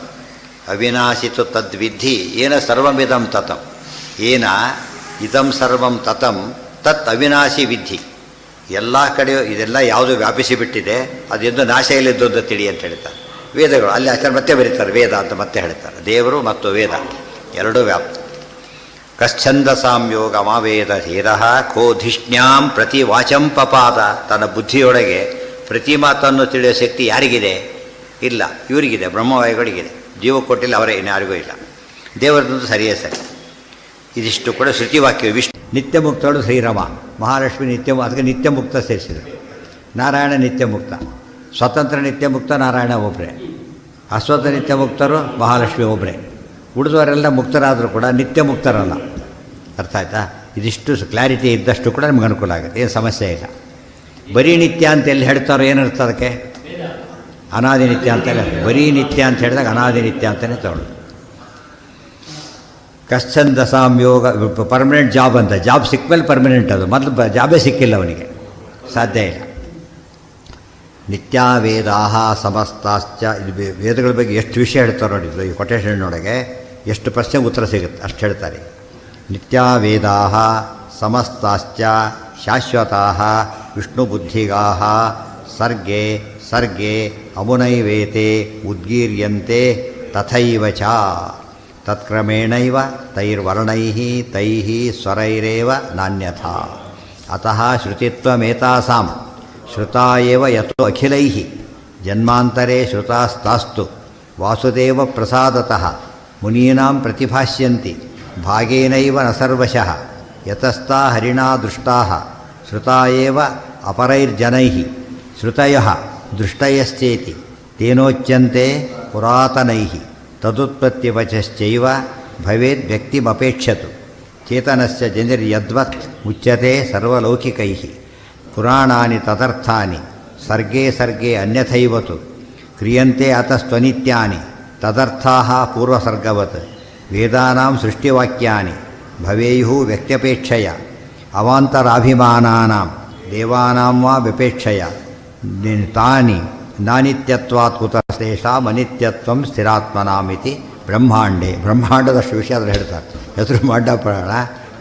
ಅವಿನಾಶಿತು ತದ್ವಿಧಿ ಏನ ಸರ್ವಮಿದಂ ತತಂ. ಏನ ಇದಂ ಸರ್ವಂ ತತಂ ತತ್ ಅವಿನಾಶಿ ವಿಧಿ. ಎಲ್ಲ ಕಡೆಯೂ ಇದೆಲ್ಲ ಯಾವುದು ವ್ಯಾಪಿಸಿಬಿಟ್ಟಿದೆ, ಅದೆಂದು ನಾಶ ಇಲ್ಲಿದ್ದು ಅಂತ ತಿಳಿ ಅಂತ ಹೇಳ್ತಾರೆ ವೇದಗಳು. ಅಲ್ಲಿ ಆಚಾರ್ಯ ಮತ್ತೆ ಬರೀತಾರೆ, ವೇದ ಅಂತ ಮತ್ತೆ ಹೇಳ್ತಾರೆ. ದೇವರು ಮತ್ತು ವೇದ ಎರಡೂ ವ್ಯಾಪ್ತ. ಕಶ್ಚಂದಸಾಂ ಯೋಗ ಮಾವೇದ ಧೀರ ಖೋಧಿಷ್ಣ್ಯಾಂ ಪ್ರತಿ ವಾಚಂ ಪಪಾದ. ತನ್ನ ಬುದ್ಧಿಯೊಳಗೆ ಪ್ರತಿ ಮಾತನ್ನು ತಿಳಿಯೋ ಶಕ್ತಿ ಯಾರಿಗಿದೆ? ಇಲ್ಲ, ಇವರಿಗಿದೆ, ಬ್ರಹ್ಮವಾಯುಗಳಿಗಿದೆ. ಜೀವ ಕೊಟ್ಟಿಲ್ಲ, ಅವರೇ ಇನ್ಯಾರಿಗೂ ಇಲ್ಲ. ದೇವರದ್ದು ಸರಿಯೇ ಸರಿ. ಇದಿಷ್ಟು ಕೂಡ ಶ್ರುತಿವಾಕ್ಯ. ವಿಷ್ಣು ನಿತ್ಯ ಮುಕ್ತಳು ಶ್ರೀರಾಮ, ಮಹಾಲಕ್ಷ್ಮಿ ನಿತ್ಯ, ಅದಕ್ಕೆ ನಿತ್ಯ ಮುಕ್ತ ಸೇರಿಸಿದರು. ನಾರಾಯಣ ನಿತ್ಯ ಮುಕ್ತ, ಸ್ವತಂತ್ರ ನಿತ್ಯ ಮುಕ್ತ ನಾರಾಯಣ ಒಬ್ಬರೇ, ಅಸ್ವತಂತ್ರ ನಿತ್ಯ ಮುಕ್ತರು ಮಹಾಲಕ್ಷ್ಮಿ ಒಬ್ಬರೇ. ಉಳಿದವರೆಲ್ಲ ಮುಕ್ತರಾದರೂ ಕೂಡ ನಿತ್ಯ ಮುಕ್ತರಲ್ಲ. ಅರ್ಥ ಆಯ್ತಾ? ಇದಿಷ್ಟು ಕ್ಲಾರಿಟಿ ಇದ್ದಷ್ಟು ಕೂಡ ನಮ್ಗೆ ಅನುಕೂಲ ಆಗುತ್ತೆ, ಏನು ಸಮಸ್ಯೆ ಇಲ್ಲ. ಬರೀ ನಿತ್ಯ ಅಂತ ಎಲ್ಲಿ ಹೇಳ್ತಾರೋ ಏನರ್ಥ ಅದಕ್ಕೆ? ಅನಾದಿ ನಿತ್ಯ ಅಂತಲೇ. ಬರೀ ನಿತ್ಯ ಅಂತ ಹೇಳಿದಾಗ ಅನಾದಿ ನಿತ್ಯ ಅಂತಲೇ ತಗೊಳ್ಳೋದು. ಕಶ್ಚಂದಸಾಂ ಯೋಗ ಪರ್ಮನೆಂಟ್ ಜಾಬ್ ಅಂತ. ಜಾಬ್ ಸಿಕ್ಕಮೇಲೆ ಪರ್ಮನೆಂಟ್. ಅದು ಮೊದಲು ಜಾಬೇ ಸಿಕ್ಕಿಲ್ಲ ಅವನಿಗೆ, ಸಾಧ್ಯ ಇಲ್ಲ. ನಿತ್ಯ ವೇದಾಹ ಸಮಸ್ತಾಶ್ಚ. ಇದು ವೇದಗಳ ಬಗ್ಗೆ ಎಷ್ಟು ವಿಷಯ ಹೇಳ್ತಾರೆ ನೋಡಿ. ಈ ಕೊಟೇಶನ್ನೊಳಗೆ ಎಷ್ಟು ಪ್ರಶ್ನೆಗೆ ಉತ್ತರ ಸಿಗುತ್ತೆ ಅಷ್ಟು ಹೇಳ್ತಾರೆ. ನಿತ್ಯ ವೇದಾಹ ಸಮಸ್ತಾಶ್ಚ ಶಾಶ್ವತಾಃ ವಿಷ್ಣುಬುದ್ಧಿಗಾಃ ಸರ್ಗೆ ಸರ್ಗೆ ಅಮುನೈವೇತೆ ಉದ್ಗೀರ್ಯಂತೆ ತಥೈವ ಚ ತತ್ಕ್ರಮೇಣೈವ ತೈರ್ವರ್ಣೈಃ ತೈಃ ಸ್ವರೈರೇವ ನಾನ್ಯಥಾ. ಅತಃ ಶ್ರುತಿತ್ವಮೇತಾಸಾಂ ಶ್ರುತಾ ಏವ ಯತೋ ಅಖಿಲೈಃ ಜನ್ಮಾಂತರೇ ಶ್ರುತಾಸ್ತಾಸ್ತು ವಾಸುದೇವ ಪ್ರಸಾದತಃ ಮುನೀನಾಂ ಪ್ರತಿಭಾಷ್ಯಂತಿ ಭಾಗೇನೈವ ನ ಸರ್ವಶಃ ಯತಸ್ತಾ ಹರಿಣಾ ದೃಷ್ಟಾಃ ಶ್ರುತಾ ಏವ ಅಪರೈರ್ಜನೈಃ ಶ್ರುತಯಃ ದೃಷ್ಟಯಶ್ಚೇತಿ ತೇನೋಚ್ಯಂತೆ ಪುರಾತನೈಃ ತದುತ್ಪತ್ತಿವಚಶ್ಚೈವ ಭವೇದ್ ವ್ಯಕ್ತಿಮಪೇಕ್ಷತು ಚೇತನಸ್ಯ ಜನಿರ್ಯದ್ವತ್ ಉಚ್ಯತೆ ಸರ್ವಲೌಕಿಕೈ ಪುರಾಣಾನಿ ತದರ್ಥಾನಿ ಸರ್ಗೇ ಸರ್ಗೇ ಅನ್ಯಥೈವತು ಕ್ರಿಯಂತೆ ಅತಸ್ತ್ವನಿತ್ಯಾನಿ ತದರ್ಥಾಃ ಪೂರ್ವಸರ್ಗವತ್ ವೇದಾನಾಂ ಸೃಷ್ಟಿವಾಕ್ಯಾನಿ ಭವೇಯುಃ ವ್ಯಕ್ತ್ಯಪೇಕ್ಷಯ ಅವಾಂತರಾಭಿಮಾನಾನಾಂ ದೇವಾನಾಂ ವಾ ವ್ಯಪೇಕ್ಷಯ ತಾನಿ ನಾನಿತ್ಯತ್ವಾತ್ ಕುತಸ್ತೇಷಾಂ ಅನಿತ್ಯತ್ವಂ ಸ್ಥಿರಾತ್ಮನಾಮಿತಿ ಬ್ರಹ್ಮಾಂಡೇ. ಬ್ರಹ್ಮಾಂಡದಷ್ಟು ವಿಷಯ ಆದರೆ ಹೇಳ್ತಾರೆ. ಹೆಸರು ಮಾಡ ಪುರಾಣ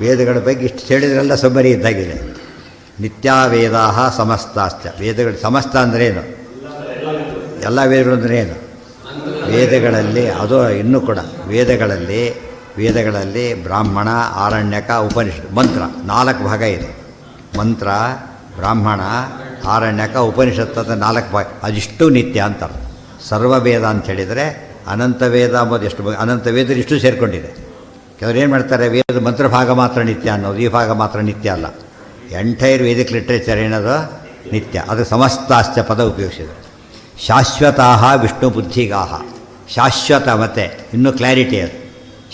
ವೇದಗಳ ಬಗ್ಗೆ ಇಷ್ಟು ಹೇಳಿದ್ರೆಲ್ಲ ಸಬ್ಬರಿ ಇದ್ದಾಗಿದೆ. ನಿತ್ಯ ವೇದಾ ಸಮಸ್ತಾಶ್ಚ. ವೇದಗಳು ಸಮಸ್ತ ಅಂದ್ರೇನು? ಎಲ್ಲ ವೇದಗಳು ಅಂದ್ರೇನು? ವೇದಗಳಲ್ಲಿ ಅದು ಇನ್ನೂ ಕೂಡ ವೇದಗಳಲ್ಲಿ ಬ್ರಾಹ್ಮಣ, ಆರಣ್ಯಕ, ಉಪನಿಷತ್, ಮಂತ್ರ 4 ಭಾಗ ಇದೆ. ಮಂತ್ರ, ಬ್ರಾಹ್ಮಣ, ಆರಣ್ಯಕ, ಉಪನಿಷತ್ತು ಅಂತ 4 ಭಾಗ. ಅದಿಷ್ಟು ನಿತ್ಯ ಅಂತಾರೆ. ಸರ್ವವೇದ ಅಂತ ಹೇಳಿದರೆ ಅನಂತ ವೇದ ಅಂಬೋದು ಎಷ್ಟು ಅನಂತ ವೇದ ಇಷ್ಟು ಸೇರಿಕೊಂಡಿದೆ. ಕೆಲವರು ಏನು ಮಾಡ್ತಾರೆ, ವೇದ ಮಂತ್ರ ಭಾಗ ಮಾತ್ರ ನಿತ್ಯ ಅನ್ನೋದು, ಈ ಭಾಗ ಮಾತ್ರ ನಿತ್ಯ ಅಲ್ಲ. ಎಂಟೈರ್ ವೇದಿಕ್ ಲಿಟ್ರೇಚರ್ ಏನದು ನಿತ್ಯ. ಅದು ಸಮಸ್ತಾಶ್ಚ ಪದ ಉಪಯೋಗಿಸಿದೆ. ಶಾಶ್ವತಾಃ ವಿಷ್ಣು ಬುದ್ಧಿಗಾಹ. ಶಾಶ್ವತ ಮತ್ತು ಇನ್ನೂ ಕ್ಲಾರಿಟಿ ಅದು.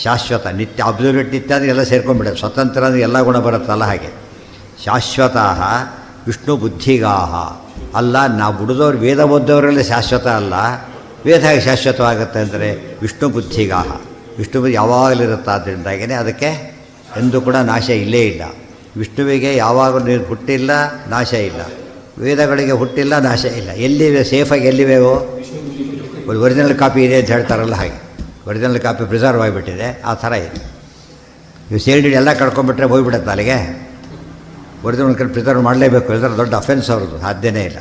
ಶಾಶ್ವತ ನಿತ್ಯ, ಅಬ್ಸಲ್ಯೂಟ್ ನಿತ್ಯ ಅಂದರೆ ಎಲ್ಲ ಸೇರ್ಕೊಂಡ್ಬಿಡೋದು. ಸ್ವತಂತ್ರ ಅಂದರೆ ಎಲ್ಲ ಗುಣ ಬರುತ್ತಲ್ಲ ಹಾಗೆ. ಶಾಶ್ವತಾಃ ವಿಷ್ಣು ಬುದ್ಧಿಗಾಹ. ಅಲ್ಲ, ನಾವು ಬಿಡಿದವ್ರು ವೇದ ಓದ್ದವರಲ್ಲಿ ಶಾಶ್ವತ ಅಲ್ಲ. ವೇದ ಹೇಗೆ ಶಾಶ್ವತವಾಗುತ್ತೆ ಅಂದರೆ ವಿಷ್ಣು ಬುದ್ಧಿಗಾಹ. ವಿಷ್ಣು ಬುದ್ಧಿ ಯಾವಾಗಲಿರುತ್ತಾದ್ದರಿಂದಾಗಿಯೇ ಅದಕ್ಕೆ ಎಂದೂ ಕೂಡ ನಾಶ ಇಲ್ಲೇ ಇಲ್ಲ. ವಿಷ್ಣುವಿಗೆ ಯಾವಾಗಲೂ ಹುಟ್ಟಿಲ್ಲ, ನಾಶ ಇಲ್ಲ. ವೇದಗಳಿಗೆ ಹುಟ್ಟಿಲ್ಲ, ನಾಶ ಇಲ್ಲ. ಎಲ್ಲಿವೆ ಸೇಫಾಗಿ ಎಲ್ಲಿವೆವೋ? ಒಂದು ಒರಿಜಿನಲ್ ಕಾಪಿ ಇದೆ ಅಂತ ಹೇಳ್ತಾರಲ್ಲ ಹಾಗೆ. ಒರಿಜಿನಲ್ ಕಾಪಿ ಪ್ರಿಸರ್ವ್ ಆಗಿಬಿಟ್ಟಿದೆ, ಆ ಥರ ಇದೆ. ನೀವು ಸೇಲ್ಡಿ ಎಲ್ಲ ಕಳ್ಕೊಂಡ್ಬಿಟ್ರೆ ಹೋಗ್ಬಿಡುತ್ತೆ ಅಲ್ಲಿಗೆ. ಒರಿಜಿನಲ್ ಪ್ರಿಸರ್ವ್ ಮಾಡಲೇಬೇಕು, ಇದರ ದೊಡ್ಡ ಅಫೆನ್ಸ್ ಅವ್ರದ್ದು, ಸಾಧ್ಯನೇ ಇಲ್ಲ.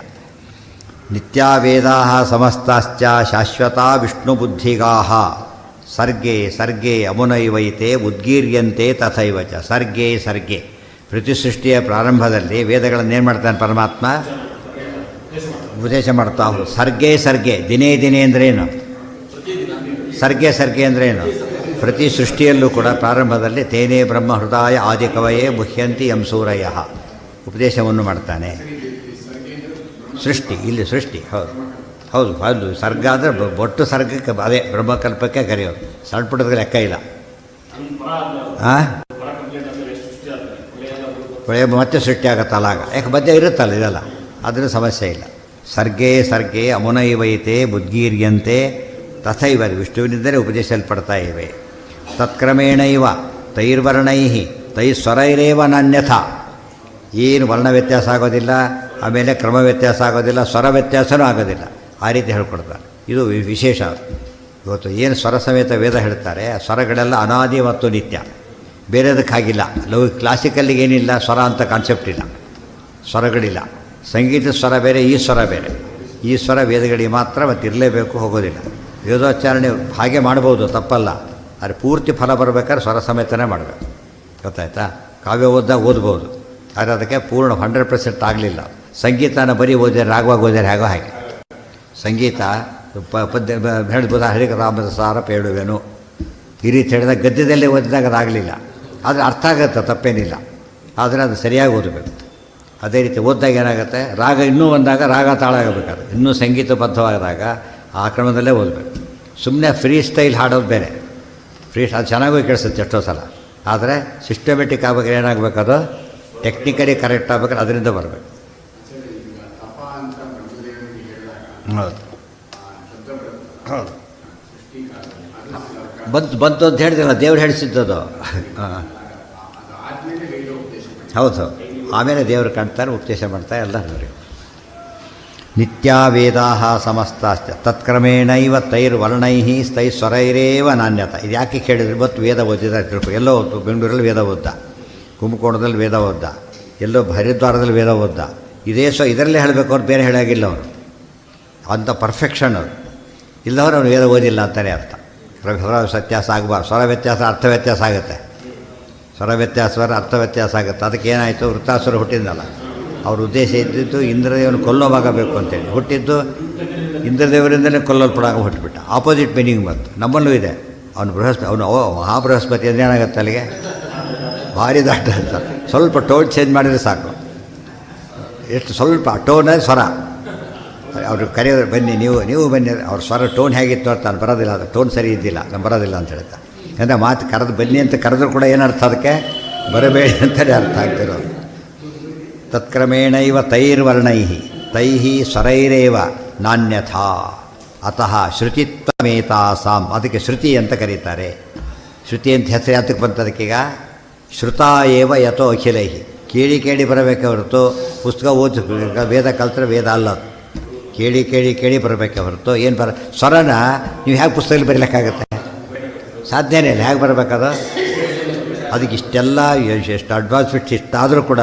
ನಿತ್ಯ ವೇದಾ ಸಮಸ್ತಾಶ್ಚ ಶಾಶ್ವತಾ ವಿಷ್ಣು ಬುದ್ಧಿಗಾಹ. ಸರ್ಗೆ ಸರ್ಗೆ ಅಮುನೈವೈತೆ ಉದ್ಗೀರ್ಯಂತೆ ತಥೈವ ಚ. ಸರ್ಗೆ ಪ್ರತಿ ಸೃಷ್ಟಿಯ ಪ್ರಾರಂಭದಲ್ಲಿ ವೇದಗಳನ್ನೇನು ಮಾಡ್ತಾನೆ ಪರಮಾತ್ಮ? ಉಪದೇಶ ಮಾಡ್ತಾ ಅವರು. ಸರ್ಗೆ ದಿನೇ ಅಂದ್ರೇನು? ಸರ್ಗೆ ಅಂದ್ರೇನು? ಪ್ರತಿ ಸೃಷ್ಟಿಯಲ್ಲೂ ಕೂಡ ಪ್ರಾರಂಭದಲ್ಲಿ ತೇನೇ ಬ್ರಹ್ಮ ಹೃದಯ ಆದಿಕವಯೇ ಮುಹ್ಯಂತಿ ಎಂ ಸೂರಯ ಉಪದೇಶವನ್ನು ಮಾಡ್ತಾನೆ. ಇಲ್ಲಿ ಸೃಷ್ಟಿ ಹೌದು ಸರ್ಗ ಅಂದರೆ ಒಟ್ಟು ಸರ್ಗಕ್ಕೆ ಅದೇ ಬ್ರಹ್ಮಕಲ್ಪಕ್ಕೆ ಕರೆಯೋದು. ಸಣ್ಣ ಪುಟ್ಟದ ಲೆಕ್ಕ ಇಲ್ಲ. ಪ್ರಳಯ ಮತ್ತೆ ಸೃಷ್ಟಿ ಆಗುತ್ತಲ್ಲ ಆಗ, ಯಾಕೆ ಮಧ್ಯೆ ಇರುತ್ತಲ್ಲ ಇದೆಲ್ಲ, ಅದರ ಸಮಸ್ಯೆ ಇಲ್ಲ. ಸರ್ಗೆ ಅಮುನೈವೈತೆ ಬುದ್ಗೀರ್ಯಂತೆ ತಥೈವ. ವಿಷ್ಣುವಿನಿಂದಲೇ ಉಪದೇಶಲ್ಪಡ್ತಾ ಇವೆ. ತತ್ಕ್ರಮೇಣೈವ ತೈರ್ವರ್ಣೈ ತೈಸ್ವರೈರೇವ ನಾನ್ಯಥ. ಏನು ವರ್ಣ ವ್ಯತ್ಯಾಸ ಆಗೋದಿಲ್ಲ, ಆಮೇಲೆ ಕ್ರಮ ವ್ಯತ್ಯಾಸ ಆಗೋದಿಲ್ಲ, ಸ್ವರ ವ್ಯತ್ಯಾಸನೂ ಆಗೋದಿಲ್ಲ. ಆ ರೀತಿ ಹೇಳ್ಕೊಡ್ತಾರೆ. ಇದು ವಿಶೇಷ. ಇವತ್ತು ಏನು ಸ್ವರ ಸಮೇತ ವೇದ ಹೇಳ್ತಾರೆ, ಆ ಸ್ವರಗಳೆಲ್ಲ ಅನಾದಿ ಮತ್ತು ನಿತ್ಯ. ಬೇರೆದಕ್ಕಾಗಿಲ್ಲ. ಕ್ಲಾಸಿಕಲ್ಲಿಗೆ ಏನಿಲ್ಲ, ಸ್ವರ ಅಂತ ಕಾನ್ಸೆಪ್ಟ್ ಇಲ್ಲ, ಸ್ವರಗಳಿಲ್ಲ. ಸಂಗೀತದ ಸ್ವರ ಬೇರೆ, ಈ ಸ್ವರ ಬೇರೆ. ಈ ಸ್ವರ ವೇದಗಳಿಗೆ ಮಾತ್ರ ಮತ್ತು ಇರಲೇಬೇಕು, ಹೋಗೋದಿಲ್ಲ. ವೇದೋಚ್ಚಾರಣೆ ಹಾಗೆ ಮಾಡ್ಬೋದು, ತಪ್ಪಲ್ಲ. ಆದರೆ ಪೂರ್ತಿ ಫಲ ಬರಬೇಕಾದ್ರೆ ಸ್ವರ ಸಮೇತನೇ ಮಾಡಬೇಕು. ಗೊತ್ತಾಯ್ತಾ? ಕಾವ್ಯ ಓದ್ಬೋದು, ಆದರೆ ಅದಕ್ಕೆ ಪೂರ್ಣ 100% ಆಗಲಿಲ್ಲ. ಸಂಗೀತನ ಬರೀ ಓದಿದ್ರೆ ರಾಗವಾಗಿ ಓದಿದ್ರೆ ಹೇಗೋ ಹಾಗೆ. ಸಂಗೀತ ಪದ್ಯ ಹೇಳ್ಬೋದ, ಹರಿಕರಾಮದ ಸಾರ ಪೇಳುವೆನು ಈ ರೀತಿ ಹೇಳಿದಾಗ ಗದ್ಯದಲ್ಲೇ ಓದಿದಾಗ ಅದಾಗಲಿಲ್ಲ. ಆದರೆ ಅರ್ಥ ಆಗುತ್ತೆ, ತಪ್ಪೇನಿಲ್ಲ. ಆದರೆ ಅದು ಸರಿಯಾಗಿ ಓದಬೇಕು. ಅದೇ ರೀತಿ ಓದಿದಾಗ ಏನಾಗುತ್ತೆ, ರಾಗ ಇನ್ನೂ ಒಂದಾಗ ರಾಗ ತಾಳ ಆಗಬೇಕಾದ್ರೆ, ಇನ್ನೂ ಸಂಗೀತಬದ್ಧವಾದಾಗ ಆ ಕ್ರಮದಲ್ಲೇ ಓದಬೇಕು. ಸುಮ್ಮನೆ ಫ್ರೀ ಸ್ಟೈಲ್ ಹಾಡೋದು ಬೇರೆ. ಅದು ಚೆನ್ನಾಗೂ ಕೇಳಿಸುತ್ತೆ ಎಷ್ಟೋ ಸಲ. ಆದರೆ ಸಿಸ್ಟಮೆಟಿಕ್ ಆಗ್ಬೇಕಾದ್ರೆ ಏನಾಗಬೇಕದು, ಟೆಕ್ನಿಕಲಿ ಕರೆಕ್ಟ್ ಆಗ್ಬೇಕಾದ್ರೆ ಅದರಿಂದ ಬರಬೇಕು. ಹೌದು ಬಂತು ಅಂತ ಹೇಳಿದ್ರಲ್ಲ, ದೇವ್ರು ಹೇಳಿಸಿದ್ದದು. ಹೌದು, ಆಮೇಲೆ ದೇವರು ಕಾಣ್ತಾರೆ, ಉಪದೇಶ ಮಾಡ್ತಾರೆ, ಎಲ್ಲ ನೋಡಿ. ನಿತ್ಯ ವೇದಾ ಸಮಸ್ತಾಶ್ಚ ತತ್ಕ್ರಮೇಣೈವ ತೈರ್ವರ್ಣೈ ತೈಸ್ವರೈರೇವ ನಾಣ್ಯತ. ಇದು ಯಾಕೆ ಕೇಳಿದ್ರೆ, ಇವತ್ತು ವೇದ ಓದಿದ ತಿಳ್ಕೊ. ಎಲ್ಲೋ ಬೆಂಗಳೂರಲ್ಲಿ ವೇದ ಓದ್ದ, ಕುಂಭಕೋಣದಲ್ಲಿ ವೇದ ಓದ್ದ, ಎಲ್ಲೋ ಹರಿದ್ವಾರದಲ್ಲಿ ವೇದ ಓದ್ದ. ಇದರಲ್ಲೇ ಹೇಳಬೇಕು, ಅವ್ರು ಬೇರೆ ಹೇಳಾಗಿಲ್ಲ. ಅವರು ಅಂಥ ಪರ್ಫೆಕ್ಷನ್ ಅವರು ಇಲ್ಲವರು ಅವ್ರು ವೇದ ಓದಿಲ್ಲ ಅಂತಲೇ ಅರ್ಥ. ಸ್ವರ ವ್ಯತ್ಯಾಸ ಆಗಬಾರ್ದು. ಸ್ವರ ವ್ಯತ್ಯಾಸ ಅರ್ಥ ವ್ಯತ್ಯಾಸ ಆಗುತ್ತೆ. ಸ್ವರ ವ್ಯತ್ಯಾಸ ಅರ್ಥ ವ್ಯತ್ಯಾಸ ಆಗುತ್ತೆ. ಅದಕ್ಕೆ ಏನಾಯಿತು, ವೃತ್ತಾಸುರ ಹುಟ್ಟಿದ್ನಲ್ಲ, ಅವ್ರ ಉದ್ದೇಶ ಇದ್ದಿದ್ದು ಇಂದ್ರದೇವನ ಕೊಲ್ಲೋವಾಗಬೇಕು ಅಂತೇಳಿ. ಹುಟ್ಟಿದ್ದು ಇಂದ್ರದೇವರಿಂದಲೇ ಕೊಲ್ಲಲ್ಪಡಾಗ ಹುಟ್ಟುಬಿಟ್ಟ. ಆಪೋಸಿಟ್ ಮೀನಿಂಗ್ ಬಂತು. ನಮ್ಮಲ್ಲೂ ಇದೆ. ಅವನು ಮಹಾಬೃಹಸ್ಪತಿ ಅಂದರೆ ಏನಾಗುತ್ತೆ ಅಲ್ಲಿಗೆ, ಭಾರಿ ದಾಟ ಅಂತ. ಸ್ವಲ್ಪ ಟೋನ್ ಚೇಂಜ್ ಮಾಡಿದರೆ ಸಾಕು. ಎಷ್ಟು ಸ್ವಲ್ಪ ಟೋನಲ್ಲಿ ಸ್ವರ ಅವರು ಕರೆಯೋದು, ಬನ್ನಿ ನೀವು ಬನ್ನಿ. ಅವ್ರ ಸ್ವರ ಟೋನ್ ಹೇಗಿತ್ತು ಅಂತ ನಾನು ಬರೋದಿಲ್ಲ, ಅದು ಟೋನ್ ಸರಿ ಇದ್ದಿಲ್ಲ, ನಾನು ಬರೋದಿಲ್ಲ ಅಂತ ಹೇಳ್ತಾ. ಅಂದರೆ ಮಾತು ಕರೆದು ಬನ್ನಿ ಅಂತ ಕರೆದ್ರೂ ಕೂಡ ಏನರ್ಥ, ಅದಕ್ಕೆ ಬರಬೇಡಿ ಅಂತಲೇ ಅರ್ಥ ಆಗ್ತಿರೋದು. ತತ್ಕ್ರಮೇಣೈವ ತೈರ್ವರ್ಣೈ ತೈಹಿ ಸ್ವರೈರೇವ ನಾನ್ಯಥಾ ಅತಃ ಶ್ರುತಿತ್ವಮೇತಾಸಾಂ. ಅದಕ್ಕೆ ಶ್ರುತಿ ಅಂತ ಕರೀತಾರೆ. ಶ್ರುತಿ ಅಂತ ಹೆಸರು ಯಾತಕ್ಕೆ ಬಂತದಕ್ಕೀಗ? ಶ್ರುತಾ ಏವ ಯಥೋ ಅಖಿಲೈ. ಕೇಳಿ ಕೇಳಿ ಬರಬೇಕೆ ಹೊರತು ಪುಸ್ತಕ ಓದಿ ವೇದ ಕಲ್ತ್ರೆ ವೇದ ಅಲ್ಲ. ಕೇಳಿ ಕೇಳಿ ಕೇಳಿ ಬರಬೇಕೆ ಹೊರತು ಏನು ಸ್ವರನ ನೀವು ಹೇಗೆ ಪುಸ್ತಕದಲ್ಲಿ ಬರೀಲಿಕ್ಕಾಗತ್ತೆ? ಸಾಧ್ಯನೇ ಇಲ್ಲ. ಹೇಗೆ ಬರಬೇಕದು? ಅದಕ್ಕೆ ಇಷ್ಟೆಲ್ಲ ಎಷ್ಟು ಅಡ್ವಾನ್ಸ್ಮೆಂಟ್ ಇಷ್ಟಾದರೂ ಕೂಡ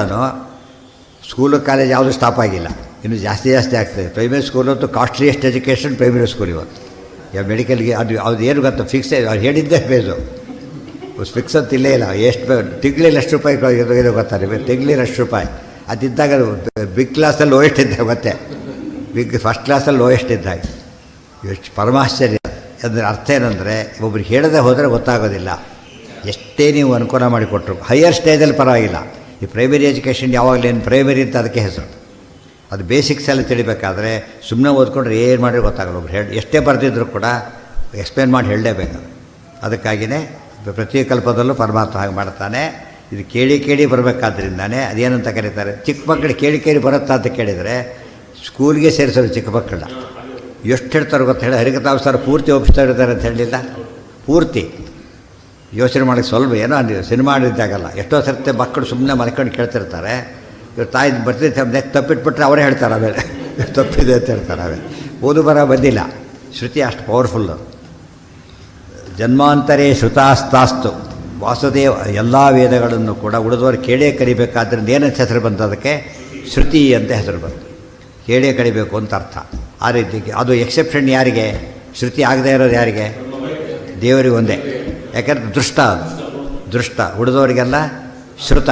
ಸ್ಕೂಲು ಕಾಲೇಜ್ ಯಾವುದೂ ಸ್ಟಾಪ್ ಆಗಿಲ್ಲ. ಇನ್ನು ಜಾಸ್ತಿ ಆಗ್ತದೆ. ಪ್ರೈಮರಿ ಸ್ಕೂಲಂತೂ ಕಾಸ್ಟ್ಲಿಯೆಸ್ಟ್ ಎಜುಕೇಷನ್ ಪ್ರೈಮರಿ ಸ್ಕೂಲ್ ಇವತ್ತು. ಯಾವ ಮೆಡಿಕಲ್ಗೆ ಅದು ಏನು ಗೊತ್ತು ಫಿಕ್ಸ್ ಅವ್ರು ಹೇಳಿದ್ದೇ ಬೇಜು. ಫಿಕ್ಸ್ ಅಂತ ಇಲ್ಲೇ ಇಲ್ಲ. ಎಷ್ಟು ತಿಂಗಳಲ್ಲಿ ಎಷ್ಟು ರೂಪಾಯಿ ಇದು ಗೊತ್ತಾರೆ? ತಿಂಗಳಲ್ಲಿ ಎಷ್ಟು ರೂಪಾಯಿ ಅದಿದ್ದಾಗ ಬಿಗ್ ಕ್ಲಾಸಲ್ಲಿ ಲೋಯೆಸ್ಟ್ ಇದ್ದಾಗ ಮತ್ತೆ ಫಸ್ಟ್ ಕ್ಲಾಸಲ್ಲಿ ಲೋಯೆಸ್ಟ್ ಇದ್ದಾಗ ಎಷ್ಟು ಪರಮಾಶ್ಚರ್ಯ. ಅದರ ಅರ್ಥ ಏನಂದರೆ ಒಬ್ರಿಗೆ ಹೇಳದೆ ಹೋದರೆ ಗೊತ್ತಾಗೋದಿಲ್ಲ. ಎಷ್ಟೇ ನೀವು ಅನುಕೂಲ ಮಾಡಿಕೊಟ್ರು ಹೈಯರ್ ಸ್ಟೇಜಲ್ಲಿ ಪರವಾಗಿಲ್ಲ. ಈ ಪ್ರೈಮರಿ ಎಜುಕೇಷನ್ ಯಾವಾಗಲೇನು ಪ್ರೈಮರಿ ಅಂತ ಅದಕ್ಕೆ ಹೆಸರು. ಅದು ಬೇಸಿಕ್ಸ್ ಎಲ್ಲ ತಿಳಿಬೇಕಾದ್ರೆ ಸುಮ್ಮನೆ ಓದ್ಕೊಂಡ್ರೆ ಏನು ಮಾಡಿದ್ರೆ ಗೊತ್ತಾಗಲ್ಲ. ಒಬ್ರು ಎಷ್ಟೇ ಬರೆದಿದ್ರು ಕೂಡ ಎಕ್ಸ್ಪ್ಲೇನ್ ಮಾಡಿ ಹೇಳಲೇಬೇಕು. ಅದಕ್ಕಾಗಿಯೇ ಪ್ರತಿ ಕಲ್ಪದಲ್ಲೂ ಪರಮಾತ್ಮ ಹಾಗೆ ಮಾಡ್ತಾನೆ. ಇದು ಕೇಳಿ ಕೇಳಿ ಬರಬೇಕಾದ್ರಿಂದಾನೇ ಅದೇನಂತ ಕರೀತಾರೆ? ಚಿಕ್ಕ ಮಕ್ಕಳು ಕೇಳಿ ಕೇಳಿ ಬರುತ್ತಾ ಅಂತ ಕೇಳಿದರೆ ಸ್ಕೂಲ್ಗೆ ಸೇರಿಸೋರು ಚಿಕ್ಕ ಮಕ್ಕಳನ್ನ ಎಷ್ಟು ಹೇಳ್ತಾರೆ ಗೊತ್ತ ಹೇಳಿ? ಹರಿಕಥಾವಸಾರ ಪೂರ್ತಿ ಒಪ್ಪಿಸ್ತಾ ಇರ್ತಾರೆ ಅಂತ ಹೇಳಲಿಲ್ಲ? ಪೂರ್ತಿ ಯೋಚನೆ ಮಾಡೋಕ್ಕೆ ಸ್ವಲ್ಪ ಏನೋ ಸಿನಿಮಾ ಇದ್ದಾಗಲ್ಲ. ಎಷ್ಟೋ ಸರ್ತಿ ಮಕ್ಕಳು ಸುಮ್ಮನೆ ಮಲ್ಕೊಂಡು ಕೇಳ್ತಿರ್ತಾರೆ. ಇವ್ರು ತಾಯಿ ಬರ್ತಿರ್ತಾರೆ, ತಪ್ಪಿಟ್ಬಿಟ್ರೆ ಅವರೇ ಹೇಳ್ತಾರೆ ಆಮೇಲೆ ತಪ್ಪಿದೆ ಅಂತ ಹೇಳ್ತಾರೆ. ಆಮೇಲೆ ಓದು ಬರ ಬಂದಿಲ್ಲ. ಶ್ರುತಿ ಅಷ್ಟು ಪವರ್ಫುಲ್ಲು. ಜನ್ಮಾಂತರೇ ಶ್ರುತಾಸ್ತಾಸ್ತು ವಾಸುದೇವ. ಎಲ್ಲ ವೇದಗಳನ್ನು ಕೂಡ ಉಳಿದವರು ಕೇಳೇ ಕಲಿಬೇಕಾದ್ರಿಂದ ಏನಂತ ಹೆಸರು ಬಂತು? ಅದಕ್ಕೆ ಶ್ರುತಿ ಅಂತ ಹೆಸರು ಬಂತು. ಕೇಳೇ ಕಲಿಬೇಕು ಅಂತ ಅರ್ಥ. ಆ ರೀತಿ ಅದು ಎಕ್ಸೆಪ್ಷನ್ ಯಾರಿಗೆ? ಶ್ರುತಿ ಆಗದೇ ಇರೋದು ಯಾರಿಗೆ? ದೇವರಿಗೆ ಒಂದೇ. ಯಾಕಂದ್ರೆ ದೃಷ್ಟ, ಅದು ದೃಷ್ಟ. ಉಳಿದವರಿಗೆಲ್ಲ ಶ್ರುತ.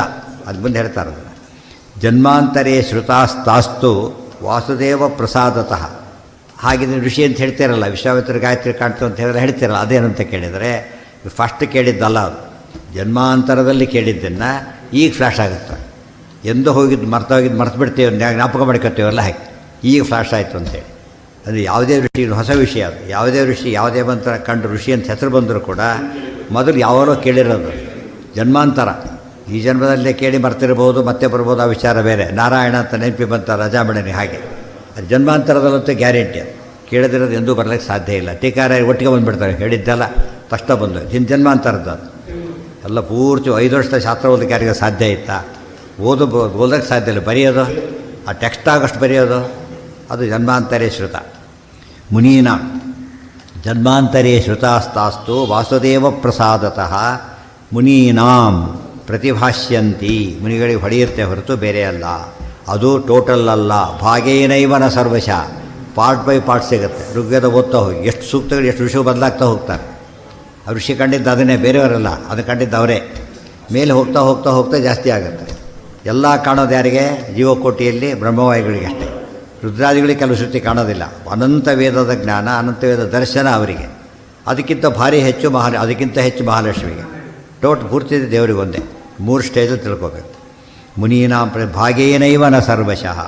ಅದು ಮುಂದೆ ಹೇಳ್ತಾರೆ ಅದನ್ನು. ಜನ್ಮಾಂತರೇ ಶ್ರುತಾಸ್ತಾಸ್ತು ವಾಸುದೇವ ಪ್ರಸಾದತಃ. ಹಾಗಿದ್ರೆ ಋಷಿ ಅಂತ ಹೇಳ್ತಿರಲ್ಲ, ವಿಶ್ವಾಮಿತ್ರ ಗಾಯತ್ರಿ ಕಾಣ್ತು ಅಂತ ಹೇಳಿದ್ರೆ ಹೇಳ್ತಿರಲ್ಲ. ಅದೇನಂತ ಕೇಳಿದರೆ ಫಸ್ಟ್ ಕೇಳಿದ್ದಲ್ಲ, ಅದು ಜನ್ಮಾಂತರದಲ್ಲಿ ಕೇಳಿದ್ದನ್ನು ಈಗ ಫ್ಲ್ಯಾಶ್ ಆಗುತ್ತೆ. ಎಂದೋ ಹೋಗಿದ್ದು ಮರ್ತು ಬಿಡ್ತೀವಿ, ಜ್ಞಾಪಕ ಮಾಡ್ಕೊತೀವಲ್ಲ, ಹಾಗೆ ಈಗ ಫ್ಲ್ಯಾಶ್ ಆಯಿತು ಅಂತೇಳಿ. ಅದು ಯಾವುದೇ ಋಷಿ ಹೊಸ ವಿಷಯ. ಅದು ಯಾವುದೇ ಋಷಿ ಯಾವುದೇ ಮಂತ್ರ ಕಂಡು ಋಷಿ ಅಂತ ಹೆಸರು ಬಂದರೂ ಕೂಡ ಮೊದಲು ಯಾವಾಗಲೋ ಕೇಳಿರೋದು. ಜನ್ಮಾಂತರ ಈ ಜನ್ಮದಲ್ಲೇ ಕೇಳಿ ಮರ್ತಿರ್ಬೋದು, ಮತ್ತೆ ಬರ್ಬೋದು, ಆ ವಿಚಾರ ಬೇರೆ. ನಾರಾಯಣ ಅಂತ ನೆನಪಿ ಬಂತ ರಜಾಮಣಿ, ಹಾಗೆ ಅದು ಜನ್ಮಾಂತರದಲ್ಲಂತೂ ಗ್ಯಾರಂಟಿ. ಅದು ಕೇಳದಿರೋದು ಎಂದೂ ಬರಲಿಕ್ಕೆ ಸಾಧ್ಯ ಇಲ್ಲ. ಟೀಕಾರ ಒಟ್ಟಿಗೆ ಬಂದುಬಿಡ್ತಾರೆ, ಹೇಳಿದ್ದೆಲ್ಲ ತಕ್ಷಣ ಬಂದು ಜನ್ಮಾಂತರದ್ದು. ಅದು ಎಲ್ಲ ಪೂರ್ತಿ 5 ವರ್ಷದ ಶಾಸ್ತ್ರ ಓದಕ್ಕೆ ಯಾರಿಗೂ ಸಾಧ್ಯ ಇತ್ತಾ? ಓದೋಕ್ಕೆ ಸಾಧ್ಯ ಇಲ್ಲ. ಬರೆಯೋದು ಆ ಟೆಕ್ಸ್ಟ್ ಆಗೋಷ್ಟು ಬರೆಯೋದು ಅದು ಜನ್ಮಾಂತರೇ ಶ್ರುತ. ಮುನೀನ ಜನ್ಮಾಂತರೇ ಶ್ರುತಾಸ್ತಾಸ್ತು ವಾಸುದೇವ ಪ್ರಸಾದತಃ ಮುನೀನಾಂ ಪ್ರತಿಭಾಷ್ಯಂತಿ. ಮುನಿಗಳಿಗೆ ಹೊಡೆಯುತ್ತೆ ಹೊರತು ಬೇರೆ ಅಲ್ಲ. ಅದು ಟೋಟಲ್ ಅಲ್ಲ. ಭಾಗೇನೈವನ ಸರ್ವಶಃ. ಪಾರ್ಟ್ ಬೈ ಪಾರ್ಟ್ ಸಿಗುತ್ತೆ. ಋಗ್ವೇದ ಓದ್ತಾ ಹೋಗಿ ಎಷ್ಟು ಸೂಕ್ತಗಳು ಎಷ್ಟು ಋಷಿ ಬದಲಾಗ್ತಾ ಹೋಗ್ತಾರೆ. ಆ ಋಷಿ ಕಂಡಿದ್ದು ಅದನ್ನೇ, ಬೇರೆಯವರಲ್ಲ. ಅದು ಕಂಡಿದ್ದು ಅವರೇ. ಮೇಲೆ ಹೋಗ್ತಾ ಹೋಗ್ತಾ ಹೋಗ್ತಾ ಜಾಸ್ತಿ ಆಗುತ್ತೆ. ಎಲ್ಲ ಕಾಣೋದು ಯಾರಿಗೆ? ಜೀವಕೋಟಿಯಲ್ಲಿ ಬ್ರಹ್ಮವಾಯುಗಳಿಗೆ ಅಷ್ಟೇ. ರುದ್ರಾದಿಗಳಿಗೆ ಕೆಲವು ಶ್ರುತಿ ಕಾಣೋದಿಲ್ಲ. ಅನಂತ ವೇದದ ಜ್ಞಾನ, ಅನಂತ ವೇದ ದರ್ಶನ ಅವರಿಗೆ. ಅದಕ್ಕಿಂತ ಭಾರಿ ಹೆಚ್ಚು ಅದಕ್ಕಿಂತ ಹೆಚ್ಚು ಮಹಾಲಕ್ಷ್ಮಿಗೆ. ಪೂರ್ತಿ ದೇವರಿಗೆ ಒಂದೇ. 3 ಸ್ಟೇಜಲ್ಲಿ ತಿಳ್ಕೋಬೇಕು. ಮುನೀನಾಂ ಭಾಗೇನೈವ ನ ಸರ್ವಶಃ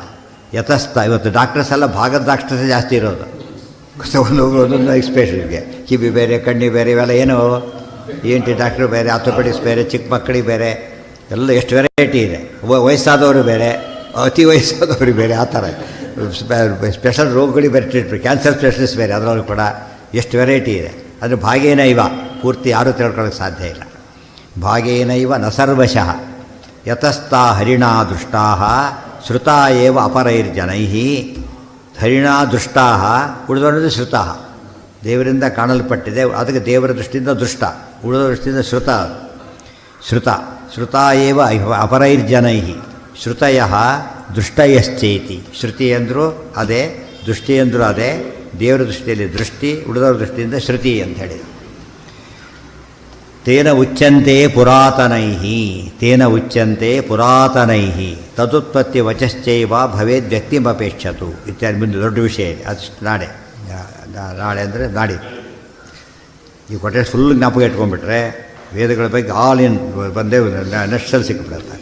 ಯತಸ್ಥ. ಇವತ್ತು ಡಾಕ್ಟರ್ಸ್ ಎಲ್ಲ ಭಾಗದ ಡಾಕ್ಟರ್ಸೇ ಜಾಸ್ತಿ ಇರೋದು. ಒಂದೊಂದು ಎಕ್ಸ್ಪೆಷಲ್ಗೆ ಕಿವಿ ಬೇರೆ, ಕಣ್ಣಿ ಬೇರೆ, ಇವೆಲ್ಲ ಏನೋ ENT ಡಾಕ್ಟ್ರು ಬೇರೆ, ಆರ್ಥೋಪೆಡಿಕ್ಸ್ ಬೇರೆ, ಚಿಕ್ಕ ಮಕ್ಕಳಿಗೆ ಬೇರೆ, ಎಲ್ಲ ಎಷ್ಟು ವೆರೈಟಿ ಇದೆ. ವಯಸ್ಸಾದವರು ಬೇರೆ, ಅತಿ ವಯಸ್ಸಾದವರು ಬೇರೆ, ಆ ಥರ ಸ್ಪೆಷಲ್ ರೋಗಗಳಿಗೆ ಬೇರೆ ಟ್ರೀಟ್ಮೆಂಟ್, ಕ್ಯಾನ್ಸರ್ ಸ್ಪೆಷಲಿಸ್ಟ್ ಬೇರೆ, ಅದರಲ್ಲೂ ಕೂಡ ಎಷ್ಟು ವೆರೈಟಿ ಇದೆ. ಅದು ಭಾಗೇನೈವ ಪೂರ್ತಿ ಯಾರೂ ತಿಳ್ಕೊಳ್ಳೋಕ್ಕೆ ಸಾಧ್ಯ ಇಲ್ಲ. ಭಾಗೇನೈವ ನ ಸರ್ವಶಃ ಯತಸ್ಥಾ ಹರಿಣಾ ದೃಷ್ಟಾ ಶ್ರುತಾ ಏವ ಅಪರೈರ್ಜನೈ. ಹರಿಣಾ ದೃಷ್ಟಾ ಉಳಿದವರದು ಶ್ರುತಾ, ದೇವರಿಂದ ಕಾಣಲ್ಪಟ್ಟಿದೆ. ಅದಕ್ಕೆ ದೇವರ ದೃಷ್ಟಿಯಿಂದ ದೃಷ್ಟ, ಉಳಿದ ದೃಷ್ಟಿಯಿಂದ ಶ್ರುತಾ ಏವ ಅಪರೈರ್ಜನೈ. ಶ್ರುತಯ ದೃಷ್ಟಯಶ್ಚೇತಿ. ಶ್ರುತಿ ಅಂದರೂ ಅದೇ, ದೃಷ್ಟಿ ಅಂದರೂ ಅದೇ. ದೇವರ ದೃಷ್ಟಿಯಲ್ಲಿ ದೃಷ್ಟಿ, ಉಳಿದವರ ದೃಷ್ಟಿಯಿಂದ ಶ್ರುತಿ ಅಂತ ಹೇಳಿದರು. ತೇನ ಉಚ್ಯಂತೆ ಪುರಾತನೈ ತದುತ್ಪತ್ತಿ ವಚಶ್ಚೈವ ಭವೇದ್ ವ್ಯಕ್ತಿಮಪೇಕ್ಷತು ಇತ್ಯಾದಿ. ಮುಂದೆ ದೊಡ್ಡ ವಿಷಯ ಇದೆ. ಅದು ನಾಳೆ ಅಂದರೆ ನಾಡಿದ್ದು ಈ ಕೊಟ್ಟೆ ಫುಲ್ ಜ್ಞಾಪಕ ಇಟ್ಕೊಂಡ್ಬಿಟ್ರೆ ವೇದಗಳ ಬಗ್ಗೆ ಆಲ್ ಇನ್ ಬಂದೇ ನೆಕ್ಸ್ಟಲ್ಲಿ ಸಿಕ್ಕಿಬಿಡುತ್ತೆ.